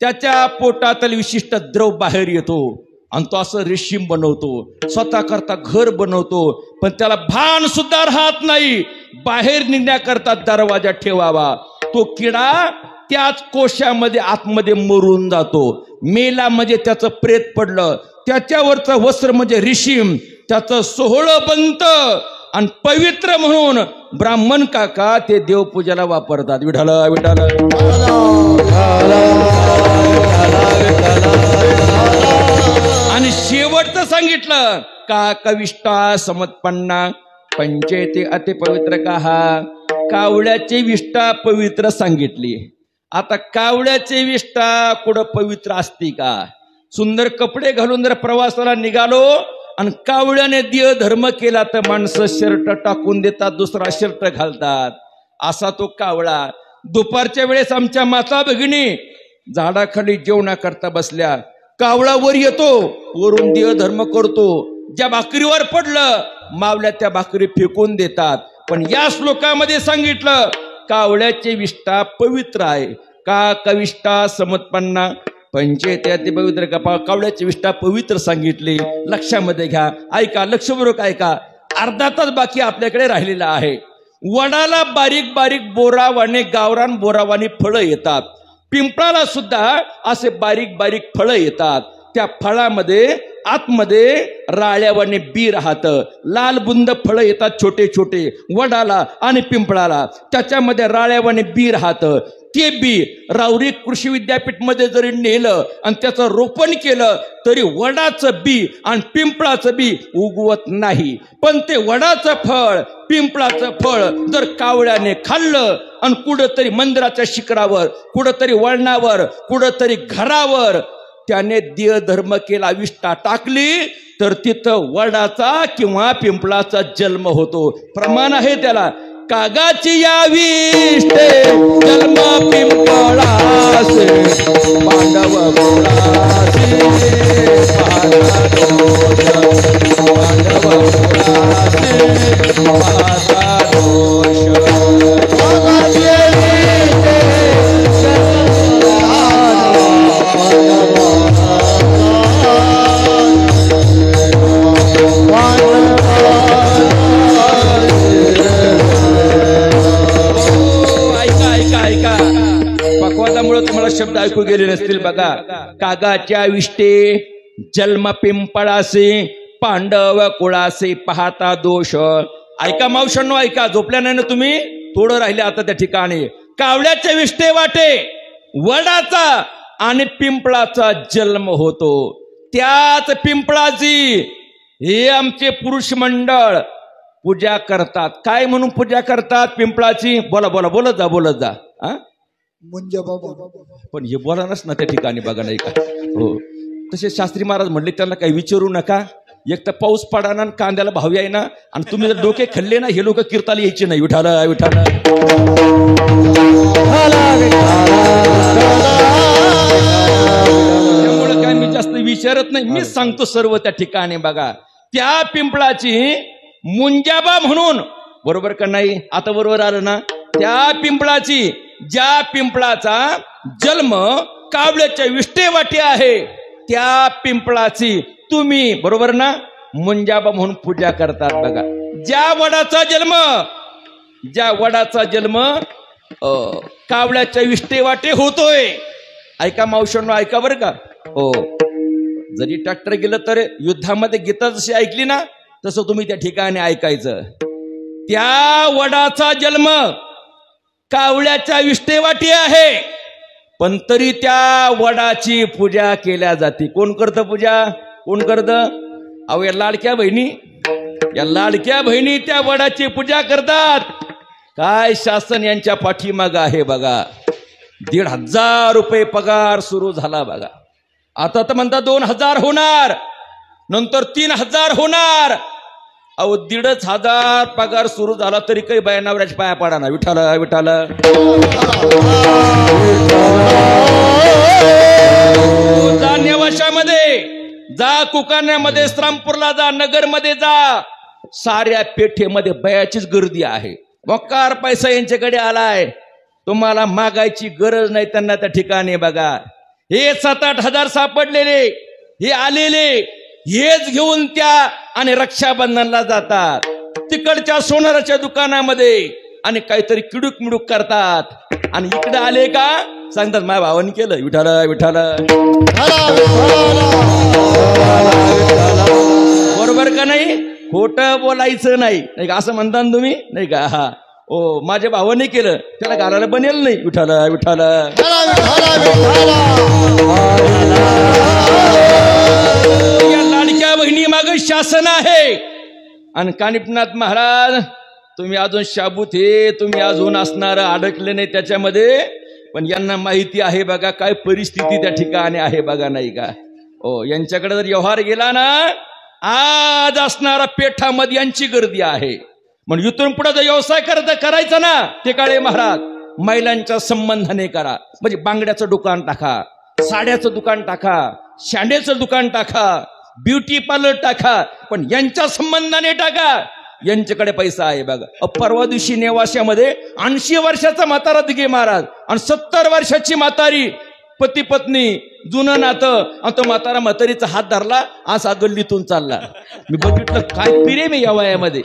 त्याच्या पोटातील विशिष्ट द्रव बाहेर येतो आणि तो असं रेशीम बनवतो, स्वतः करता घर बनवतो. पण त्याला भान सुद्धा राहत नाही, बाहेर निघण्याकरता दरवाजा ठेवावा. तो किडा त्याच कोशामध्ये आतमध्ये मरून जातो. मेला म्हणजे त्याचं प्रेत पडलं, त्याच्यावरचं वस्त्र म्हणजे रेशीम, त्याचं सोहळं बनतं आणि पवित्र म्हणून ब्राह्मण काका ते देवपूजेला वापरतात. विठाला विठाला आणि शेवटचं सांगितलं का कविष्टा समत्पन्ना पंचेते अति पवित्र का. कावळ्याची विष्ठा पवित्र सांगितली. आता कावळ्याची विष्ठा कुठं पवित्र असती का? सुंदर कपडे घालून जर प्रवासाला निघालो आणि कावळ्याने देह धर्म केला तर माणसं शर्ट टाकून देतात, दुसरा शर्ट घालतात. असा तो कावळा. दुपारच्या वेळेस आमच्या माता भगिनी झाडाखाली जेवणाकरता बसल्या, कावळा वर येतो, वरून देह धर्म करतो. ज्या भाकरीवर पडलं मावल्या त्या भाकरी फेकून देतात. पण या श्लोकामध्ये सांगितलं कावळ्याची विष्ठा पवित्र आहे. का कविष्ठा समत्पन्ना पंचेते अति पवित्र का. कावळ्याची विष्ठा पवित्र सांगितली. लक्षामध्ये घ्या, ऐका, लक्षपूर्वक ऐका. अर्धा तास बाकी आपल्याकडे राहिलेला आहे. वडाला बारीक बारीक बोरावाने, गावरान बोरावाने फळं येतात. पिंपळाला सुद्धा असे बारीक बारीक फळं येतात. त्या फळामध्ये आतमध्ये राळ्यावाने बी राहतं. लाल बुंद फळं येतात छोटे छोटे वडाला आणि पिंपळाला, त्याच्यामध्ये राळ्यावाने बी राहतं. ते बी राऊरी कृषी विद्यापीठ मध्ये जरी नेलं आणि त्याचं रोपण केलं तरी वडाचं बी आणि पिंपळाचं बी उगवत नाही. पण ते वडाचं फळ, पिंपळाचं फळ जर कावळ्याने खाल्लं आणि कुठंतरी मंदिराच्या शिखरावर, कुठंतरी वळणावर, कुठंतरी घरावर त्याने देह धर्म केला, विष्ठा टाकली, तर तिथं वडाचा किंवा पिंपळाचा जन्म होतो. प्रमाण आहे त्याला. कागाची याविष्टे जन्म पिंपळासे पांडव गुणासी पाहता दोष पांडव गुणासी पाहता दोष पक्वादामुळे तुम्हाला शब्द ऐकू गेले नसतील बघा. कागाच्या विष्टे जन्म पिंपळासे पांडव कुळासे पाहता दोष. ऐका मावशांनो, ऐका, झोपल्या नाही ना तुम्ही, थोडं राहिले आता त्या ठिकाणी. कावळ्याच्या विष्टे वाटे वडाचा आणि पिंपळाचा जन्म होतो. त्याच पिंपळाची हे आमचे पुरुष मंडळ पूजा करतात. काय म्हणून पूजा करतात पिंपळाची? बोला बोला बोलत जा बोलत जा. मुंज बाबा. पण हे बोलानच ना त्या ठिकाणी बघा, नाही का? हो, तसे शास्त्री महाराज म्हणले त्यांना काही विचारू नका. एक तर पाऊस पडाना, कांद्याला भाव याय ना, आणि तुम्ही जर डोके खाल्ले ना, हे लोक कीर्ताला यायचे नाही. विठाल विठाल. त्यामुळे काय मी जास्त विचारत नाही, मीच सांगतो सर्व त्या ठिकाणी बघा. त्या पिंपळाची मुंजाबा म्हणून, बरोबर का नाही? आता बरोबर आलं ना? त्या पिंपळाची, ज्या पिंपळाचा जन्म कावळ्याच्या विष्टेवाटी आहे, त्या पिंपळाची तुम्ही, बरोबर ना, मुंजाबा म्हणून पूजा करतात बघा. ज्या वडाचा जन्म कावळ्याच्या विष्टेवाटे होतोय. ऐका मावशांनो, ऐका बरं का. हो, जरी ट्रॅक्टर गेलं तर युद्धामध्ये गीता जशी ऐकली ना, तसं तुम्ही त्या ठिकाणी ऐकायचं. त्या वडाचा जन्म कावळ्याच्या विष्टेवाटी आहे, पण तरी त्या वडाची पूजा केल्या जाते. कोण करतं पूजा? कोण करतं? अहो, या लाडक्या बहिणी त्या वडाची पूजा करतात. काय शासन यांच्या पाठीमागं आहे बघा. 1,500 रुपये पगार सुरू झाला बघा. आता तर म्हणता 2,000 होणार, नंतर 3,000 होणार. अहो, 1,500 पगार सुरू झाला तरी काही बायनावऱ्याच्या पाया पडा ना. विठाल विठाल. जा नेवाशामध्ये जा, कुकाण्यामध्ये, श्रामपूरला जा, नगरमध्ये जा, साऱ्या पेठेमध्ये बयाचीच गर्दी आहे. मोकार पैसा यांच्याकडे आलाय, तुम्हाला मागायची गरज नाही त्यांना त्या ठिकाणी बघा. हे 7-8 हजार सापडलेले, हे आलेले, हेच घेऊन त्या आणि रक्षाबंधनला जातात तिकडच्या सोनाराच्या दुकानामध्ये आणि काहीतरी किडूक मिडूक करतात. आणि इकडे आले का सांगतात माझ्या भावानी केलं. विठाल विठाल. बरोबर का नाही? खोटं बोलायचं नाही का, असं म्हणता तुम्ही, नाही का? हा, ओ, माझ्या भावाने केलं, त्याला घालायला बनेल नाही. विठाल विठाल. या लाडक्या बहिणी मागे शासन आहे. आणि कानिपनाथ महाराज, तुम्ही अजून शाबूत हे, तुम्ही अजून असणार अडकले नाही त्याच्यामध्ये, पण यांना माहिती आहे बघा काय परिस्थिती त्या ठिकाणी आहे बघा, नाही का? ओ, यांच्याकडे जर व्यवहार गेला ना, आज असणारा पेठामध्ये यांची गर्दी आहे. म्हणून इथून पुढे जर व्यवसाय करायचा ना, ते काळे महाराज महिलांच्या संबंधाने करा. म्हणजे बांगड्याचं दुकान टाका, साड्याचं दुकान टाका, शांडेचं दुकान टाका, ब्युटी पार्लर टाका, पण यांच्या संबंधाने टाका. यांच्याकडे पैसा आहे बघा. परवा दिवशी नेवाशामध्ये 80 वर्षाचा म्हातारा दिघे महाराज आणि 70 वर्षाची म्हातारी, पती पत्नी, जुनं नातं, आणि तो म्हातारा म्हातारीचा हात धरला, असा गल्लीतून चालला. मी बघितलं काय प्रेम आहे या वयामध्ये.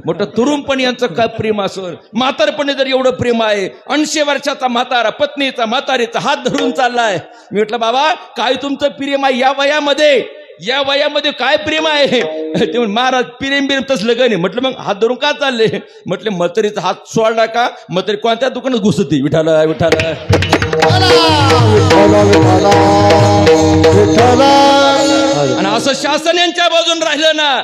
मोठं तरुणपण यांचं काय प्रेम असं, म्हातारपणे जर एवढं प्रेम आहे. 80 वर्षाचा म्हातारा पत्नीचा म्हातारीचा हात धरून चाललाय. मी म्हटलं बाबा काय तुमचं प्रेम आहे या वयामध्ये काय प्रेम आहे? ते महाराज प्रेम तसलं का नाही. म्हटलं मग हात धरून का चालले? म्हटलं म्हातारीचा हात सोडला का म्हातारी कोणत्या दुकानात घुसती. विठाल विठाल. आणि असं शासन यांच्या बाजून राहिलं ना,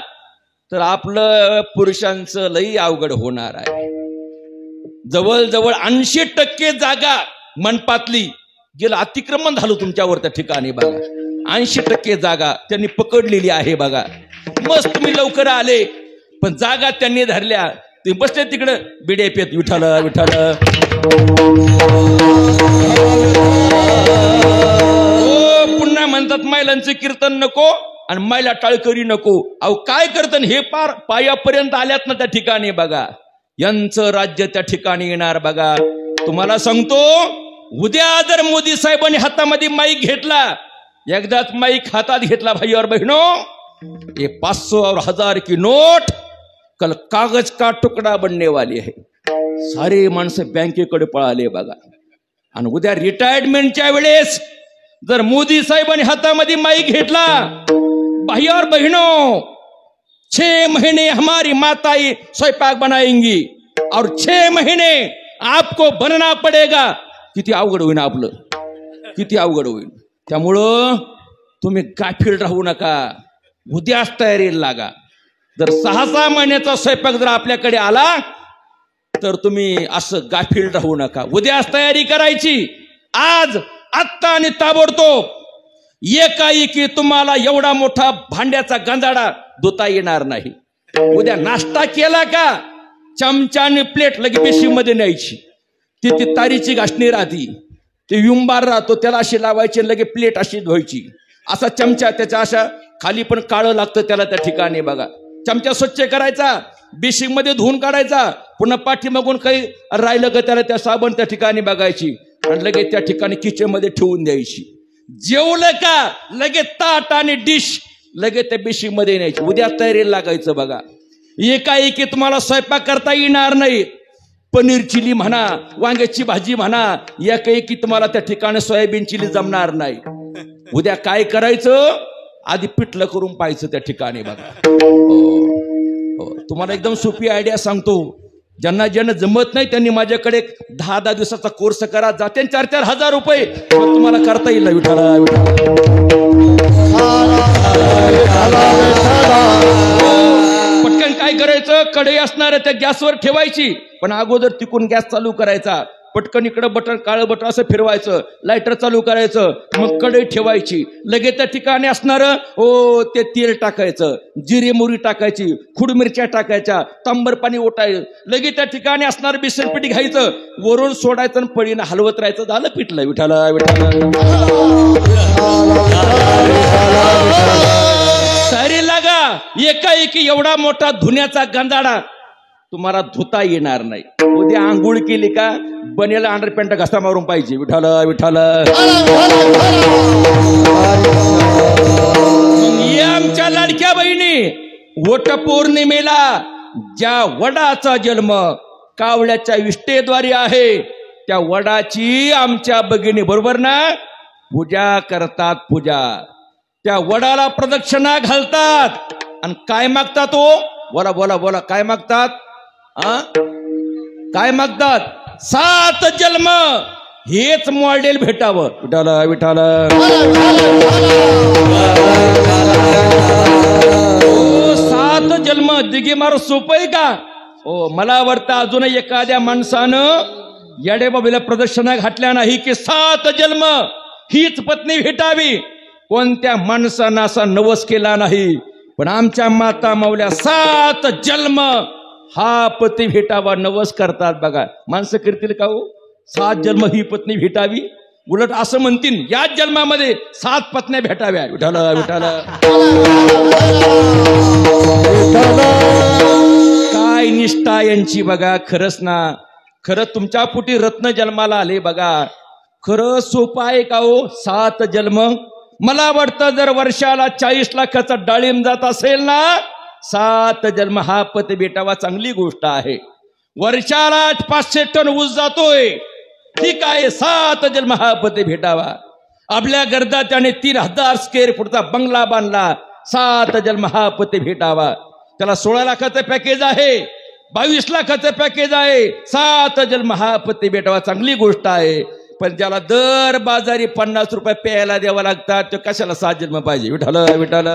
तर आपलं पुरुषांचं लई अवघड होणार आहे. जवळजवळ 80% जागा मनपातली गेलं अतिक्रमण झालं तुमच्यावर त्या ठिकाणी बघा. 80% जागा त्यांनी पकडलेली आहे बघा. मस्त तुम्ही लवकर आले, पण जागा त्यांनी धरल्या. ते बसले तिकडं बिडे पेत विठाल विठाल. पुन्हा म्हणतात महिलांचं कीर्तन नको आणि महिला टाळकरी नको. अहो काय कीर्तन, हे पार पायापर्यंत आल्यात ना त्या ठिकाणी बघा. यांचं राज्य त्या ठिकाणी येणार बघा. तुम्हाला सांगतो, उद्या जर मोदी साहेबांनी हातामध्ये माईक घेतला, एकदाच माईक हातात घेतला भाई और बहिणो, ये 500 और 1000 की नोट कल कागज का तुकडा बनने वाली है. सारे माणसं बँकेकडे पळाले बघा. आणि उद्या रिटायरमेंटच्या वेळेस जर मोदी साहेबांनी हातामध्ये माईक घेतला, भाई और बहिणो 6 महीने हमारी माताएं स्वयंपाक बनाएंगी और 6 महीने आपको बनना पडेगा. किती अवघड होईल आपलं, किती अवघड होईल. त्यामुळं तुम्ही गाफील राहू नका, उद्याच तयारीला लागा. जर 6-6 महिन्याचा स्वयंपाक जर आपल्याकडे आला तर तुम्ही असं गाफील राहू नका. उद्याच तयारी करायची. आज आत्ता आणि ताबडतोब एकाएकी तुम्हाला एवढा मोठा भांड्याचा गंजाडा धुता येणार नाही. उद्या नाश्ता केला का चमच्याने प्लेट लगे पिशवीमध्ये न्यायची. ती तारीची घासणी राहती, ते विंबार राहतो, त्याला अशी लावायची, लगे प्लेट अशी धुवायची. असा चमचा त्याच्या अशा खाली पण काळं लागतं त्याला त्या ठिकाणी बघा. चमचा स्वच्छ करायचा, बेसिंग मध्ये धुवून काढायचा, पुन्हा पाठीमागून काही राहिलं का त्याला त्या साबण त्या ठिकाणी बघायची आणि लगेच त्या ठिकाणी किचन मध्ये ठेवून द्यायची. जेवलं का लगेच ताट आणि डिश लगेच त्या बेसिंग मध्ये न्यायची. उद्या तयारीला लागायचं बघा. एकाएकी तुम्हाला स्वयंपाक करता येणार नाही. पनीर चिली म्हणा, वांग्याची भाजी म्हणा, एकाएकी तुम्हाला त्या ठिकाणी सोयाबीन चिली जमणार नाही. उद्या काय करायचं, आधी पिठलं करून पाहायचं त्या ठिकाणी बघा. तुम्हाला एकदम सोपी आयडिया सांगतो. ज्यांना जमत नाही त्यांनी माझ्याकडे 10-10 दिवसाचा कोर्स करा, जाते 4-4 हजार रुपये तुम्हाला करता येईल. विठाला पटकन काय करायचं, कढई असणार त्या गॅसवर ठेवायची, पण अगोदर तिकून गॅस चालू करायचा. पटकन इकडं बटन, काळं बटन असं फिरवायचं, लायटर चालू करायचं, मग कढई ठेवायची. लगेच त्या ठिकाणी असणार ते तेल टाकायचं, जिरे मोहरी टाकायची, खुड मिरच्या टाकायच्या, तांबर पाणी ओटायचं. लगेच त्या ठिकाणी असणार बेसन पीठ घ्यायचं, वरून सोडायचं आणि पळीनं हलवत राहायचं. झालं पिठलं. विठाला विठाला. तयारी लागा. एकाएकी एवढा मोठा धुण्याचा गंधाडा तुम्हाला धुता येणार नाही. उद्या आंघोळ केली का बनेला अंडरपॅन्ट घसा मारून पाहिजे. विठाला विठाला. आमच्या लाडक्या बहिणी, वटपौर्णिमेला ज्या वडाचा जन्म कावळ्याच्या विष्ठेद्वारे आहे, त्या वडाची आमच्या भगिनी बरोबर ना पूजा करतात. पूजा त्या वडाला प्रदक्षिणा घालतात आणि काय मागतात बोला बोला बोला, काय मागतात? काय मागतात? 7 जन्म हेच मॉडेल भेटावं. विठाला विठाला. 7 जन्म दिगी मार सोपं आहे का? मला वाटतं अजूनही एखाद्या माणसानं येडेबाबीला प्रदर्शना घातल्या नाही की 7 जन्म हीच पत्नी भेटावी. कोणत्या माणसानं असा नवस केला नाही, पण आमच्या माता माऊल्या 7 जन्म हा पती भेटावा नवस करतात बघा. माणसं करतील का 7 जन्म ही पत्नी भेटावी? उलट असं म्हणतील याच जन्मामध्ये 7 पत्न्या भेटाव्या. विठाला विठाला. काय निष्ठा यांची बघा. खरंच ना, खरं तुमच्या पोटी रत्न जन्माला आले बघा. खरं सोपं आहे का 7 जन्म? मला वाटतं जर वर्षाला 40 लाखाचा डाळिंब जात असेल ना, 7 जन्म हा पती भेटावा चांगली गोष्ट आहे. वर्षाला 500 टन ऊस जातोय, ठीक आहे, 7 जन्म हा पती भेटावा. आपल्या गरजा त्याने 3000 स्क्वेअर फूटचा बंगला बांधला, 7 जन्म हा पती भेटावा. त्याला 16 लाखाचं पॅकेज आहे, 22 लाखाचं पॅकेज आहे, 7 जन्म हा पती भेटावा चांगली गोष्ट आहे. पण ज्याला दर बाजारी 50 रुपये प्यायला द्यावा लागतात, तो कशाला 7 जन्म पाहिजे? विठाला विठाला.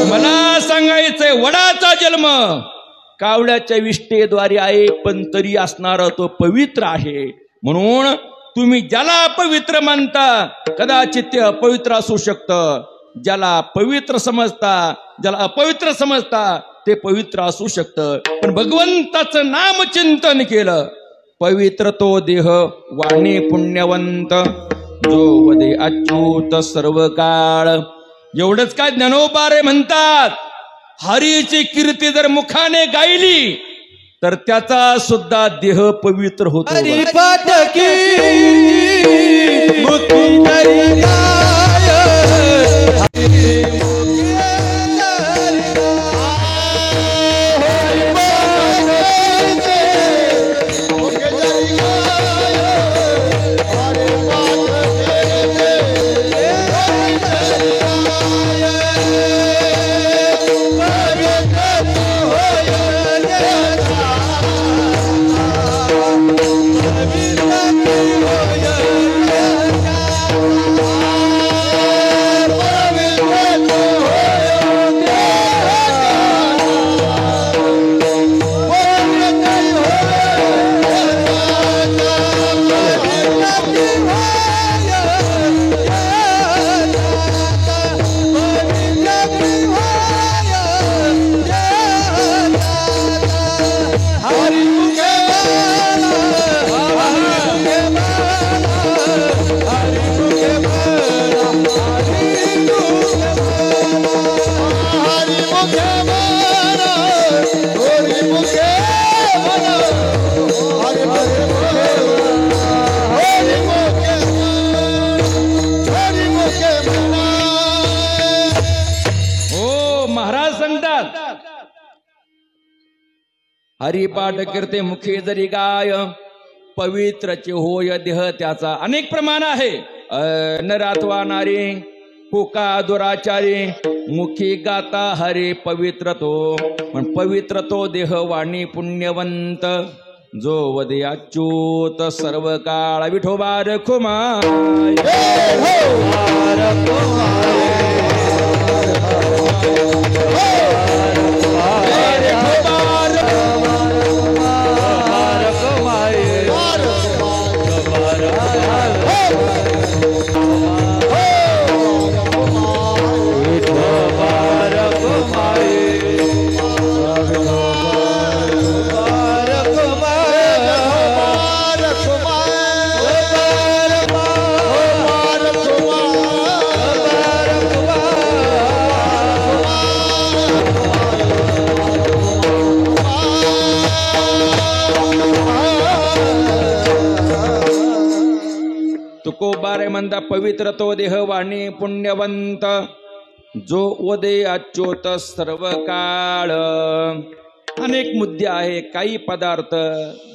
मला सांगायचंय, वडाचा जन्म कावळ्याच्या विष्ठेद्वारे आहे, पण तरी असणारा तो पवित्र आहे. म्हणून तुम्ही ज्याला पवित्र मानता, कदाचित ते अपवित्र असू शकतं. ज्याला पवित्र समजता, ज्याला अपवित्र समजता ते पवित्र असू शकतं, पण भगवंताचं नाम चिंतन केलं, पवित्र तो देह वाणी पुण्यवंत, जो वदे अच्युत सर्व काळ. एवढंच काय ज्ञानोबा रे म्हणतात, हरीची कीर्ती जर मुखाने गायली तर त्याचा सुद्धा देह पवित्र होतो. हरिपाठ कीर्ती मुखी धरी गाय, हरिपाठ कीर्ते मुखे जरी गाय, पवित्रचे होय देह त्याचा. अनेक प्रमाण आहे. नरात्वा नारी हुका दुराचारी, मुखी गाता हरे पवित्र तो, पण पवित्र तो देह वाणी पुण्यवंत, जो वदे अच्युत सर्व काळ. विठोबा रखुमाय तुकोबारे म्हणता, पवित्र तो देह वाणी पुण्यवंत, जो वदे अच्युत सर्व काळ. अनेक मुद्दे आहे. काही पदार्थ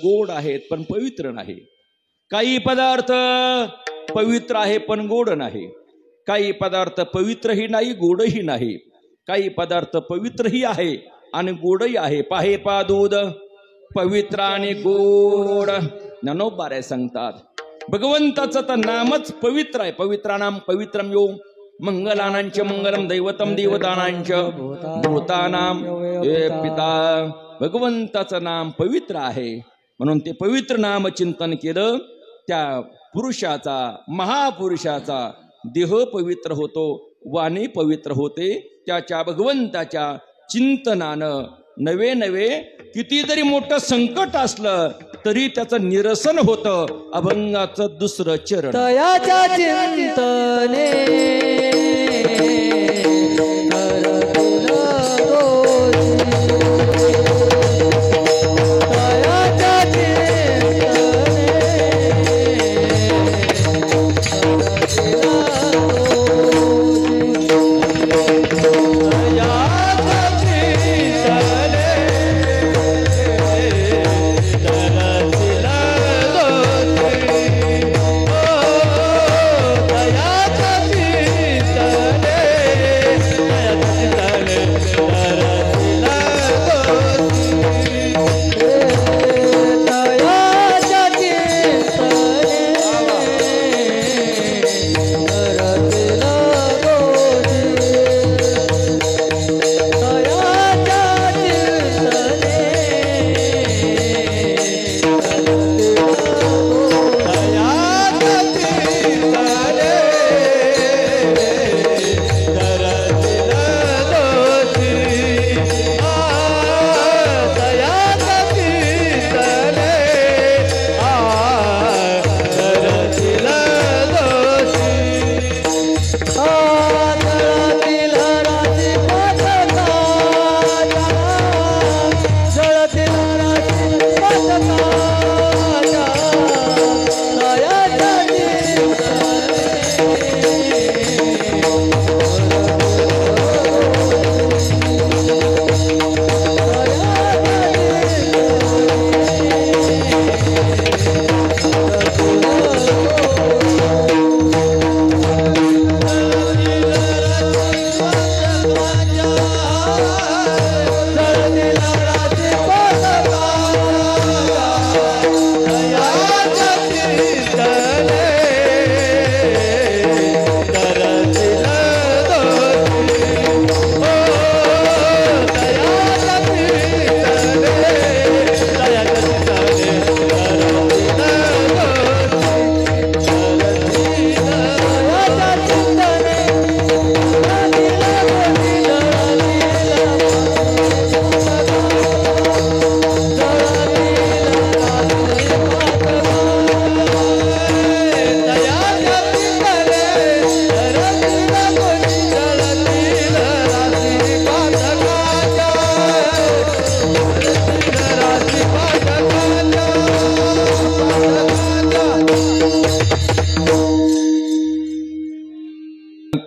गोड आहेत पण पवित्र नाही, काही पदार्थ पवित्र आहे पण गोड नाही, काही पदार्थ पवित्रही नाही गोडही नाही, काही पदार्थ पवित्रही आहे आणि गोडही आहे. पाहे पा दूध पवित्र आणि गोड. ज्ञानोबारे सांगतात, भगवंताचं तर नामच पवित्र आहे. पवित्रानाम पवित्रम यो मंगलानांच मंगलम दैवतम देवतानांच भूतानाम हे पिता. भगवंताचं नाम पवित्र आहे, म्हणून ते पवित्र नाम चिंतन केलं, त्या पुरुषाचा, महापुरुषाचा देह पवित्र होतो, वाणी पवित्र होते. त्याच्या भगवंताच्या चिंतनानं नवे नवे किती जरी मोठं संकट असलं तरी त्याचं निरसन होतं. अभंगाचं दुसरं चरण. तयाच्या चिंतने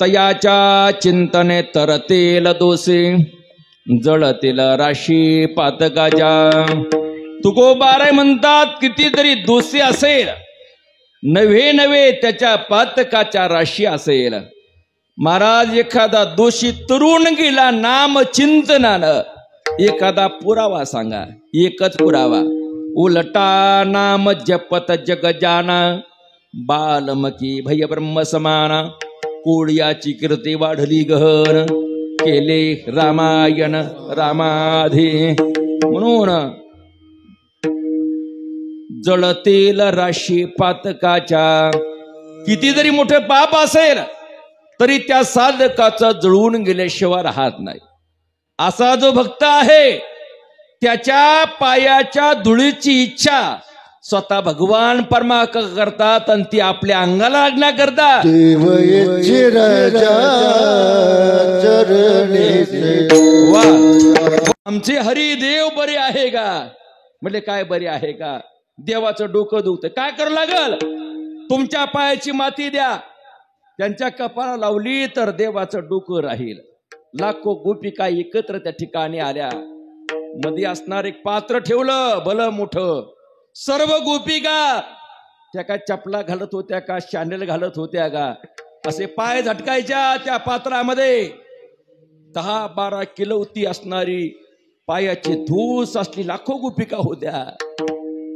तयाच्या चिंतने तरतेल दोषे जळतील राशी पातकाच्या. तुकोबाराय म्हणतात कितीतरी दोषे असेल नव्हे नव्हे त्याच्या पातकाच्या राशी असेल. महाराज एखादा दोषी तरुण गेला नाम चिंतनानं एखादा पुरावा सांगा. एकच पुरावा. उलटा नाम जपत जग जाना बालमकी भय ब्रह्म समाना. कोळ्याची कीर्ती वाढली गहन केले रामायण रामाधी. म्हणून जळतेल राशी पातकाच्या. किती जरी मोठे पाप असेल तरी त्या साधकाचा जळून गेल्याशिवाय राहत नाही. असा जो भक्त आहे त्याच्या पायाच्या धुळीची इच्छा स्वतः भगवान परमात्मा करतात आणि ती आपल्या अंगाला लागण्या करतात. आमचे हरी देव बरे आहे का म्हणजे काय बरे आहे का. देवाचं डोकं दुखतं काय करू लागल. तुमच्या पायाची माती द्या त्यांच्या कपाळाला लावली तर देवाचं डोकं राहील. लाखो गोपिका एकत्र त्या ठिकाणी आल्या. मध्ये असणार एक पात्र ठेवलं भलं मोठं. सर्व गोपिका त्या का चपला घालत होत्या का शॅन्डल घालत होत्या का असे पाय झटकायच्या त्या पात्रामध्ये. 10-12 किलोती असणारी पायाची धूस असली लाखो गोपिका होत्या.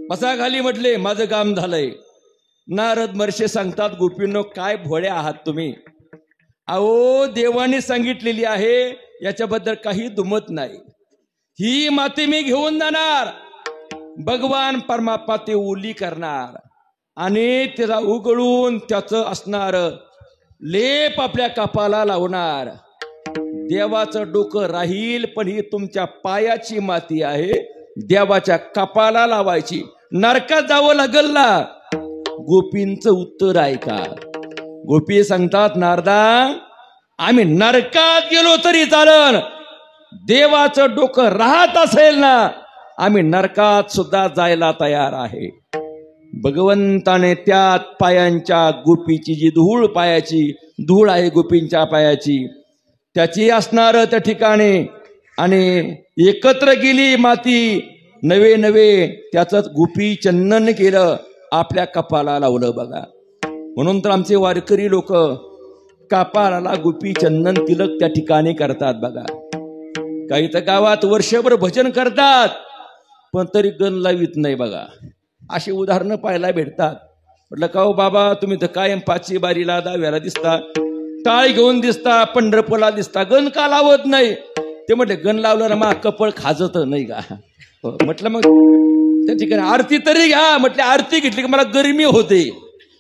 बसा खाली म्हटले माझं काम झालंय. नारद महर्षी सांगतात गोपींनो काय भोळ्या आहात तुम्ही. अहो देवाने सांगितलेली आहे याच्याबद्दल काही दुमत नाही. ही माती मी घेऊन जाणार. भगवान परमात्मा ते ओली करणार आणि त्याला उघडून त्याचं असणार लेप आपल्या कपाला लावणार. देवाचं डोकं राहील पण ही तुमच्या पायाची माती आहे देवाच्या कपाला लावायची. नरकात जावं लागल ना. गोपींचं उत्तर ऐका. गोपी सांगतात नारदा आम्ही नरकात गेलो तरी चालन देवाचं डोकं राहत असेल ना आम्ही नरकात सुद्धा जायला तयार आहे. भगवंताने त्यात पायांच्या गोपीची जी धूळ पायाची धूळ आहे गोपींच्या पायाची त्याची असणार त्या ठिकाणी आणि एकत्र गेली माती. नवे नवे त्याच गोपी चंदन केलं आपल्या कपाला लावलं बघा. म्हणून तर आमचे वारकरी लोक कपाळाला गोपी चंदन तिलक त्या ठिकाणी करतात बघा. काही तर गावात वर्षभर भजन करतात पण तरी गण लावित नाही बघा. अशी उदाहरणं पाहायला भेटतात. म्हटलं का हो बाबा तुम्ही तर कायम 5ची बारीला 10व्याला दिसता टाळ घेऊन दिसता पंढरपूरला दिसता गण का लावत नाही. ते म्हटले गण लावलं ना मग कपळ खाजत नाही का. म्हटलं मग त्या ठिकाणी आरती तरी घ्या. म्हटलं आरती घेतली का मला गरमी होते.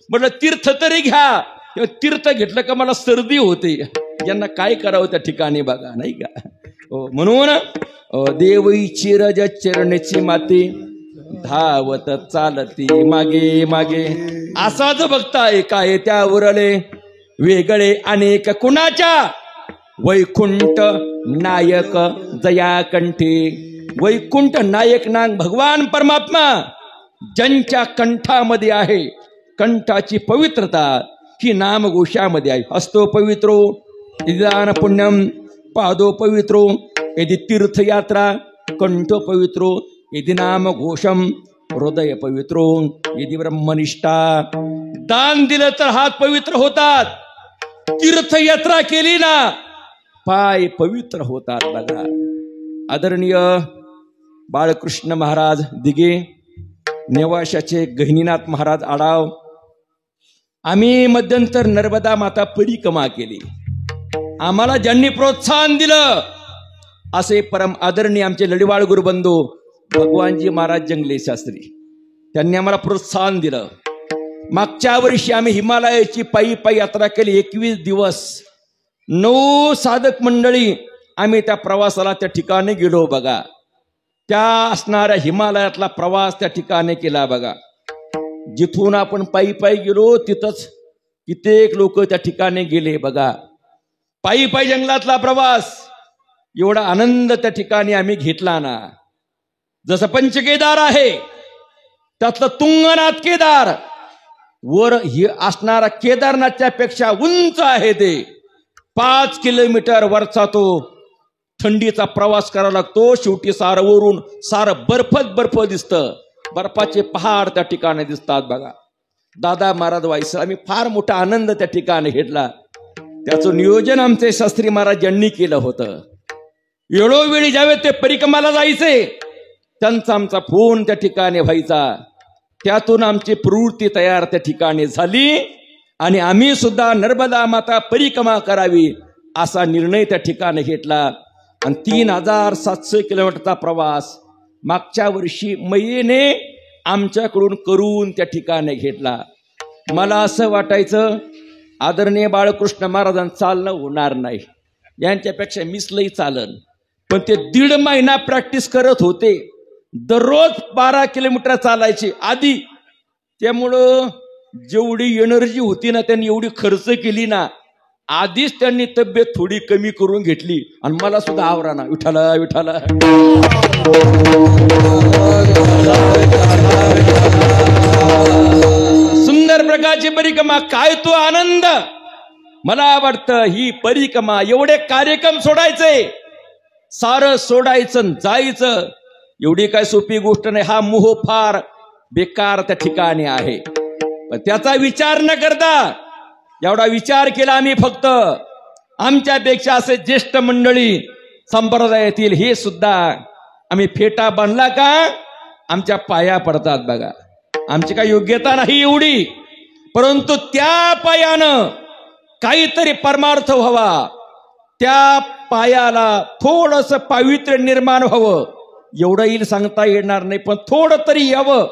म्हटलं तीर्थ तरी घ्या. तीर्थ घेतलं का मला सर्दी होते. यांना काय करावं त्या ठिकाणी बघा नाही का. म्हणून देवईची रज चरणेची माती धावत चालती मागे मागे. असा जो भक्त आहे काय त्या उरले वेगळे अनेक कुणाच्या वैकुंठ नायक जयाकंठी. वैकुंठ नायक नाग भगवान परमात्मा ज्यांच्या कंठामध्ये आहे कंठाची पवित्रता ही नामघोषामध्ये आहे. हस्तो पवित्रो दान पुण्यम पादो पवित्रो यदि तीर्थयात्रा कंठ पवित्रो यदि नाम घोषम हृदय पवित्रो यदि ब्रह्मनिष्ठा. दान दिलं तर हात पवित्र होतात. तीर्थयात्रा केली ना पाय पवित्र होतात बघा. आदरणीय बाळकृष्ण महाराज दिगे नेवाशाचे गहिनीनाथ महाराज आडाव आम्ही मध्यंतर नर्मदा माता परिक्रमा केली. आम्हाला ज्यांनी प्रोत्साहन दिलं असे परम आदरणीय आमचे लढीवाळ गुरुबंधू भगवानजी महाराज जंगले शास्त्री त्यांनी आम्हाला प्रोत्साहन दिलं. मागच्या वर्षी आम्ही हिमालयाची पायी पायी यात्रा केली 21 दिवस. 9 साधक मंडळी आम्ही त्या प्रवासाला त्या ठिकाणी गेलो बघा. त्या असणाऱ्या हिमालयातला प्रवास त्या ठिकाणी केला बघा. जिथून आपण पायी पायी गेलो तिथंच कित्येक लोक त्या ठिकाणी गेले बघा. पायी पायी जंगलातला प्रवास एवढा आनंद त्या ठिकाणी आम्ही घेतला ना. जसं पंचकेदार आहे त्यातलं तुंगनाथ केदार वर हे असणारा केदारनाथच्या पेक्षा उंच आहे ते. 5 किलोमीटर वरचा तो थंडीचा प्रवास करावा लागतो. शेवटी सारवरून सार बर्फ दिसतं. बर्फाचे पहाड त्या ठिकाणी दिसतात बघा. दादा महाराज व्हायचं आम्ही फार मोठा आनंद त्या ठिकाणी घेतला. त्याचं नियोजन आमचे शास्त्री महाराज यांनी केलं होतं. वेळोवेळी ज्यावेळेस ते परिक्रमाला जायचे त्यांचा आमचा फोन त्या ठिकाणी व्हायचा. त्यातून आमची प्रवृत्ती तयार त्या ठिकाणी झाली आणि आम्ही सुद्धा नर्मदा माता परिक्रमा करावी असा निर्णय त्या ठिकाणी घेतला. आणि 3700 किलोमीटरचा प्रवास मागच्या वर्षी मैने आमच्याकडून करून त्या ठिकाणी घेतला. मला असं वाटायचं आदरणीय बाळकृष्ण महाराजांचं चालणं होणार नाही, यांच्यापेक्षा मिसलही चालन. पण ते 1.5 महिना प्रॅक्टिस करत होते. दररोज 12 किलोमीटर चालायचे आधी. त्यामुळं जेवढी एनर्जी होती ना त्यांनी एवढी खर्च केली ना. आधीच त्यांनी तब्येत थोडी कमी करून घेतली आणि मला सुद्धा आवराना. विठाला विठाला. सुंदर प्रकारची परिक्रमा. काय तो आनंद. मला वाटतं ही परिक्रमा एवढे कार्यक्रम सोडायचे, सारं सोडायचं जायचं एवढी काय सोपी गोष्ट नाही. हा मोह फार बेकार त्या ठिकाणी आहे. पण त्याचा विचार न करता एवढा विचार केला आम्ही. फक्त आमच्यापेक्षा असे ज्येष्ठ मंडळी संप्रदायातील हे सुद्धा आम्ही फेटा बांधला का आमच्या पाया पडतात बघा. आमची काही योग्यता नाही एवढी, परंतु त्या पायानं काहीतरी परमार्थ व्हावा, त्या पायाला थोडंसं पावित्र्य निर्माण व्हावं. एवढं येईल सांगता येणार नाही, पण थोडं तरी यावं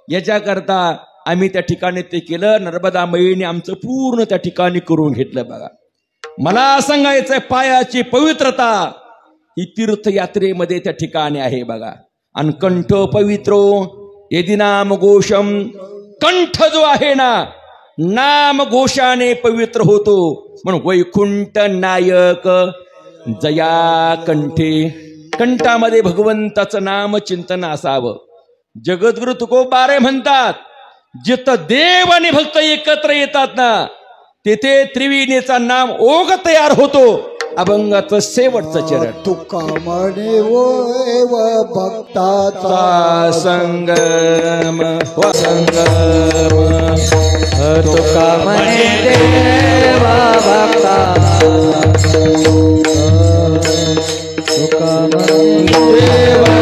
याच्याकरता आम्ही त्या ठिकाणी ते केलं. नर्मदा मैने आमचं पूर्ण त्या ठिकाणी करून घेतलं बघा. मला सांगायचंय पायाची पवित्रता ही तीर्थयात्रेमध्ये त्या ठिकाणी आहे बघा. आणि कंठ पवित्रो यदि नाम घोषम. कंठ जो आहे ना नाम घोषाने पवित्र होतो. म्हणून वैकुंठ नायक जया कंठे. कंठामध्ये भगवंताचं नाम चिंतन असावं. जगद्गुरु तुकोबारे म्हणतात जिथं देव आणि भक्त एकत्र येतात ना तेथे त्रिवेणीचा नाम ओघ तयार होतो. अभंगाचं शेवटचं चरण. तुका म्हणे व भक्ताचा संगम संगम. तुका म्हणे देवा भक्ता. तुका म्हणे देवा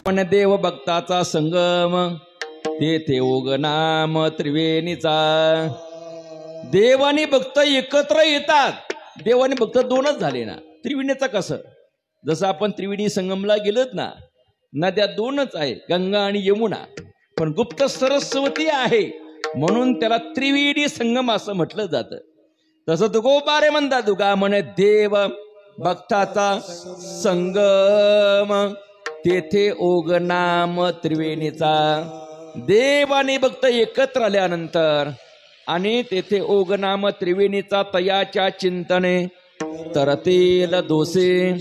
पण देव भक्ताचा संगम तेथे ओगनाम त्रिवेणीचा. देव आणि भक्त एकत्र येतात. देव आणि भक्त दोनच झाले ना. त्रिवेणीचा कसं? जसं आपण त्रिवेणी संगमला गेलोत ना, नद्या दोनच आहे, गंगा आणि यमुना, पण गुप्त सरस्वती आहे म्हणून त्याला त्रिवेणी संगम असं म्हटलं जातं. तसं तुकोबारे म्हणतात, तुका म्हणे देव भक्ताचा संगम तेथे ओगनाम त्रिवेणीचा. देव आणि भक्त एकत्र आल्यानंतर आणि तेथे ओगनाम त्रिवेणीचा तयाच्या चिंतने तरतील दोषे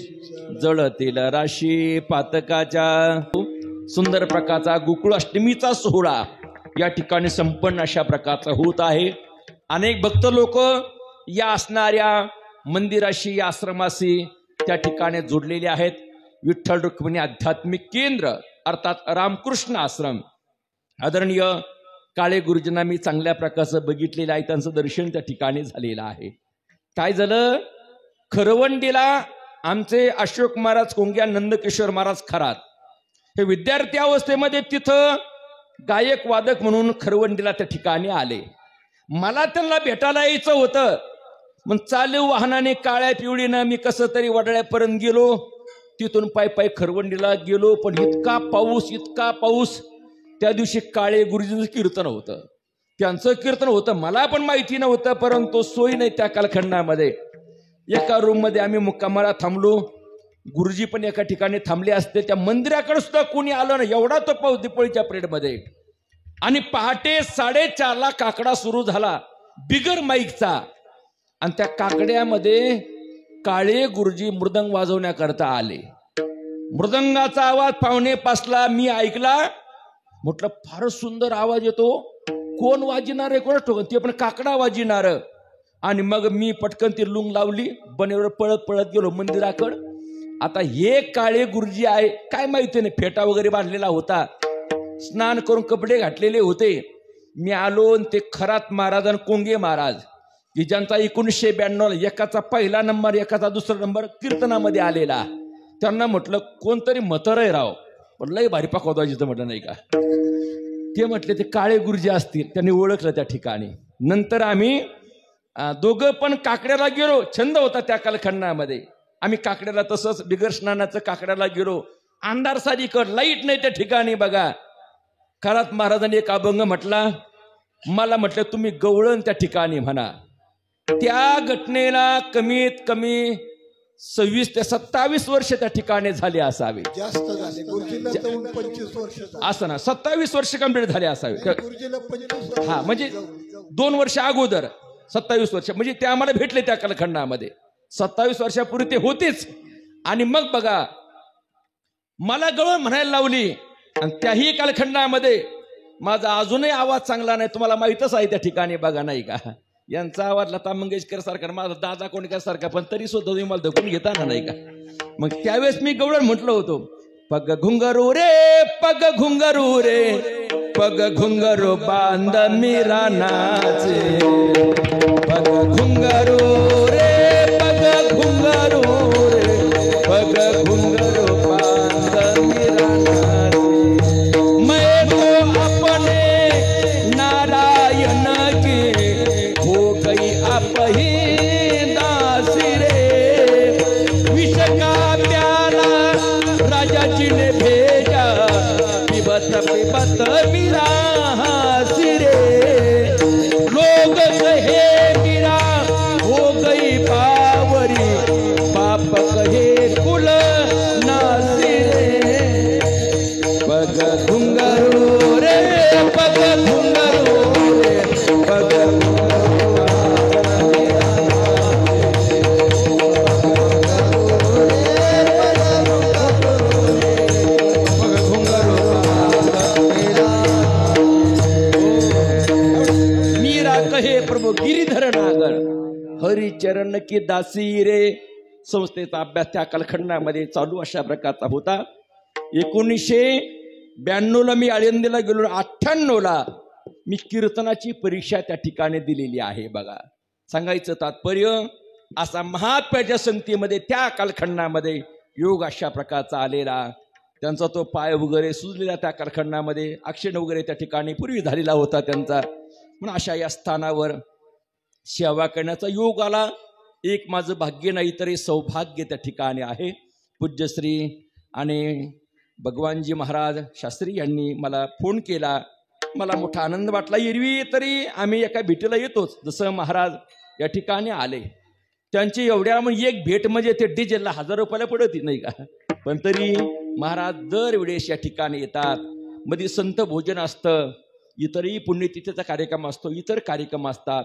जळतील राशी पातकाच्या. सुंदर प्रकारचा गोकुळाष्टमीचा सोहळा या ठिकाणी संपन्न अशा प्रकारचा होत आहे. अनेक भक्त लोक या असणाऱ्या मंदिराशी या आश्रमाशी त्या ठिकाणी जोडलेले आहेत. विठ्ठल रुक्मिणी आध्यात्मिक केंद्र अर्थात रामकृष्ण आश्रम. आदरणीय काळे गुरुजींना मी चांगल्या प्रकारचं बघितलेलं आहे, त्यांचं दर्शन त्या ठिकाणी झालेलं आहे. काय झालं, खरवंडीला आमचे अशोक महाराज कोंग्या, नंदकिशोर महाराज खरात हे विद्यार्थी अवस्थेमध्ये तिथं गायक वादक म्हणून खरवंडीला त्या ठिकाणी आले. मला त्यांना भेटायला यायचं होतं, मग चालू वाहनाने काळ्या पिवळीनं मी कसं तरी वडाळ्यापर्यंत गेलो. तिथून पाय पाय खरवंडीला गेलो, पण इतका पाऊस. त्या दिवशी काळे गुरुजींचं कीर्तन होतं, त्यांचं कीर्तन होतं. मला पण माहिती नव्हतं, परंतु सोय नाही त्या कालखंडामध्ये. एका रूममध्ये आम्ही मुक्कामाला थांबलो. गुरुजी पण एका ठिकाणी थांबले असते. त्या मंदिराकडे सुद्धा कोणी आलं ना, एवढा तो पाऊस दिपोळीच्या पिरियडमध्ये. आणि पहाटे 4:30ला काकडा सुरू झाला बिगर माईकचा. आणि त्या काकड्यामध्ये काळे गुरुजी मृदंग वाजवण्याकरता आले. मृदंगाचा आवाज 5:45ला मी ऐकला. म्हटलं फारच सुंदर आवाज येतो, कोण वाजणार आहे कोणाच ठोकन, ते पण काकडा वाजणार. आणि मग मी पटकन ती लुंग लावली, बनेवर पळत पळत गेलो मंदिराकडं. आता हे काळे गुरुजी आहे काय माहिती नाही, फेटा वगैरे बांधलेला होता, स्नान करून कपडे घातलेले होते. मी आलो, ते खरात महाराज आणि कोंगे महाराज की ज्यांचा 1992 एकाचा पहिला नंबर एकाचा दुसरा नंबर कीर्तनामध्ये आलेला. त्यांना म्हटलं कोणतरी म्हातारं आहे राव, पण लय भारी पाकवायचं म्हटलं नाही का. ते म्हटले ते काळे गुरुजी असतील, त्यांनी ओळखलं त्या ठिकाणी. नंतर आम्ही दोघं पण काकड्याला गेलो. छंद होता त्या कालखंडामध्ये. आम्ही काकड्याला तसंच बिगर स्नानाचं काकड्याला गेलो. अंधार सारीकड, लाईट नाही त्या ठिकाणी. बघा खरात महाराजांनी एक अभंग म्हटला, मला म्हटलं तुम्ही गवळण त्या ठिकाणी म्हणा. त्या घटनेला कमीत कमी 26 ते 27 वर्ष त्या ठिकाणी झाले असावे. जास्त झाले गुरुजीला, 25 वर्ष असं ना, 27 वर्ष कंप्लीट झाले असावे. गुरुजीला 25 वर्ष. हा म्हणजे 2 वर्ष अगोदर 27 वर्ष, म्हणजे ते आम्हाला भेटले त्या कालखंडामध्ये. 27 वर्षापूर्वी ते होतेच. आणि मग बघा मला गवळण म्हणायला लावली. आणि त्याही कालखंडामध्ये माझा अजूनही आवाज चांगला नाही, तुम्हाला माहितच आहे त्या ठिकाणी. बघा नाही का, यांचा आवाज लता मंगेशकर सारखा, माझा दादा कोणकर सारखा, पण तरी सुद्धा तुम्ही मला धकून घेता ना नाही का. मग त्यावेळेस मी गवळण म्हटलं होतो, पग घुंगरू रे पग घुंगरू रे पग घुंगरू बांध मीरा नाचे. पग घुंगरू रे पग घुंगरू रे पग घुंगरू बांध मीरा नाचे. मैं तो अपने नारायण के हो गई आपही दासी रे. विष का प्याला राजा जी ने भेजा, पिबत पिबत मीरा हासी रे. लोग कहे मीरा हो गई बावरी, बाप कहे कुल नासी रे. पग घुंगरू रे पग घुंगरू रे पग प्रभु गिरीधर नागर हरिचरण की दासी रे. संस्थेचा अभ्यास त्या कालखंडामध्ये चालू अशा प्रकारचा होता. 1992ला मी आळंदीला गेलो. 98ला मी कीर्तनाची परीक्षा त्या ठिकाणी दिलेली आहे बघा. सांगायचं तात्पर्य असा महात्म्याच्या संगतीमध्ये त्या कालखंडामध्ये योग अशा प्रकारचा आलेला, त्यांचा तो पाय वगैरे सुजलेला त्या कालखंडामध्ये, अक्षण वगैरे त्या ठिकाणी पूर्वी झालेला होता त्यांचा. म्हणून अशा या स्थानावर सेवा करण्याचा योग आला. एक माझं भाग्य नाही तर हे सौभाग्य त्या ठिकाणी आहे. पूज्यश्री आणि भगवानजी महाराज शास्त्री यांनी मला फोन केला. मला मोठा आनंद वाटला. एरवी तरी आम्ही एका भेटीला येतोच. जसं महाराज या ठिकाणी आले, त्यांची एवढ्या म्हणजे एक भेट म्हणजे ते डिझेलला 1000 रुपयाला पडत नाही का. पण तरी महाराज दरवेळेस या ठिकाणी येतात. मध्ये संत भोजन असतं, इतरही पुण्यतिथीचा कार्यक्रम असतो, इतर कार्यक्रम असतात.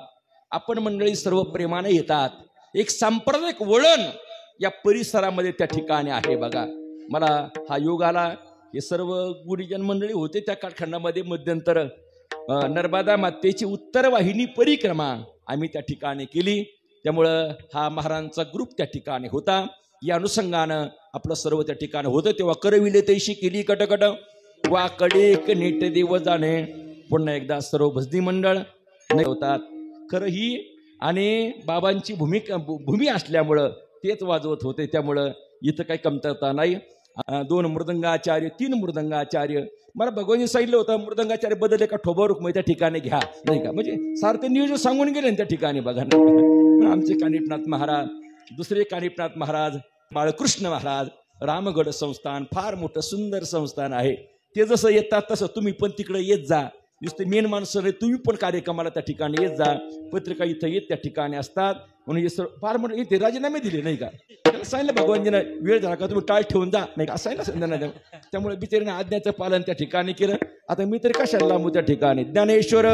आपण मंडळी सर्व प्रेमाने येतात. एक सांप्रदायिक वळण या परिसरामध्ये त्या ठिकाणी आहे बघा. मला हा योग आला. हे सर्व गुरुजन मंडळी होते त्या कालखंडामध्ये. मध्यंतर नर्मदा मातेची उत्तर वाहिनी परिक्रमा आम्ही त्या ठिकाणी केली. त्यामुळं हा महाराजांचा ग्रुप त्या ठिकाणी होता. या अनुषंगानं आपलं सर्व त्या ठिकाणी होतं. तेव्हा करविले तैशी केली कटकट वा कडेक नीट देव जाणे. पुन्हा एकदा सर्व भजनी मंडळ नाही होतात. खरं ही आणि बाबांची भूमी असल्यामुळं तेच वाजवत होते. त्यामुळं इथं काही कमतरता नाही. 2 मृदंगाचार्य 3 मृदंगाचार्य. मला भगवानजी सांगितलं होतं मृदंगाचार्य बदलले का ठोबा रुक्म त्या ठिकाणी घ्या नाही का. म्हणजे सारखं नियोजन सांगून गेले त्या ठिकाणी बघा. आमचे कानिपनाथ महाराज, दुसरे कानिपनाथ महाराज, बाळकृष्ण महाराज, रामगड संस्थान फार मोठं सुंदर संस्थान आहे. ते जसं येतात तसं तुम्ही पण तिकडे येत जा. नुसते मेन माणसं नाही, तुम्ही पण कार्यक्रमाला त्या ठिकाणी येत जा. पत्रिका इथं येत त्या ठिकाणी असतात. म्हणून हे सर्व फार मोठे इथे राजीनामे दिले नाही का. त्याला सांगितलं भगवानजीनं वेळ झाला का तुम्ही टाळ ठेवून जा नाही का असं आहे ना संध्याने. त्यामुळे बिचारीने आज्ञाचं पालन त्या ठिकाणी केलं. आता मी तरी कशाला लांबू त्या ठिकाणी. ज्ञानेश्वर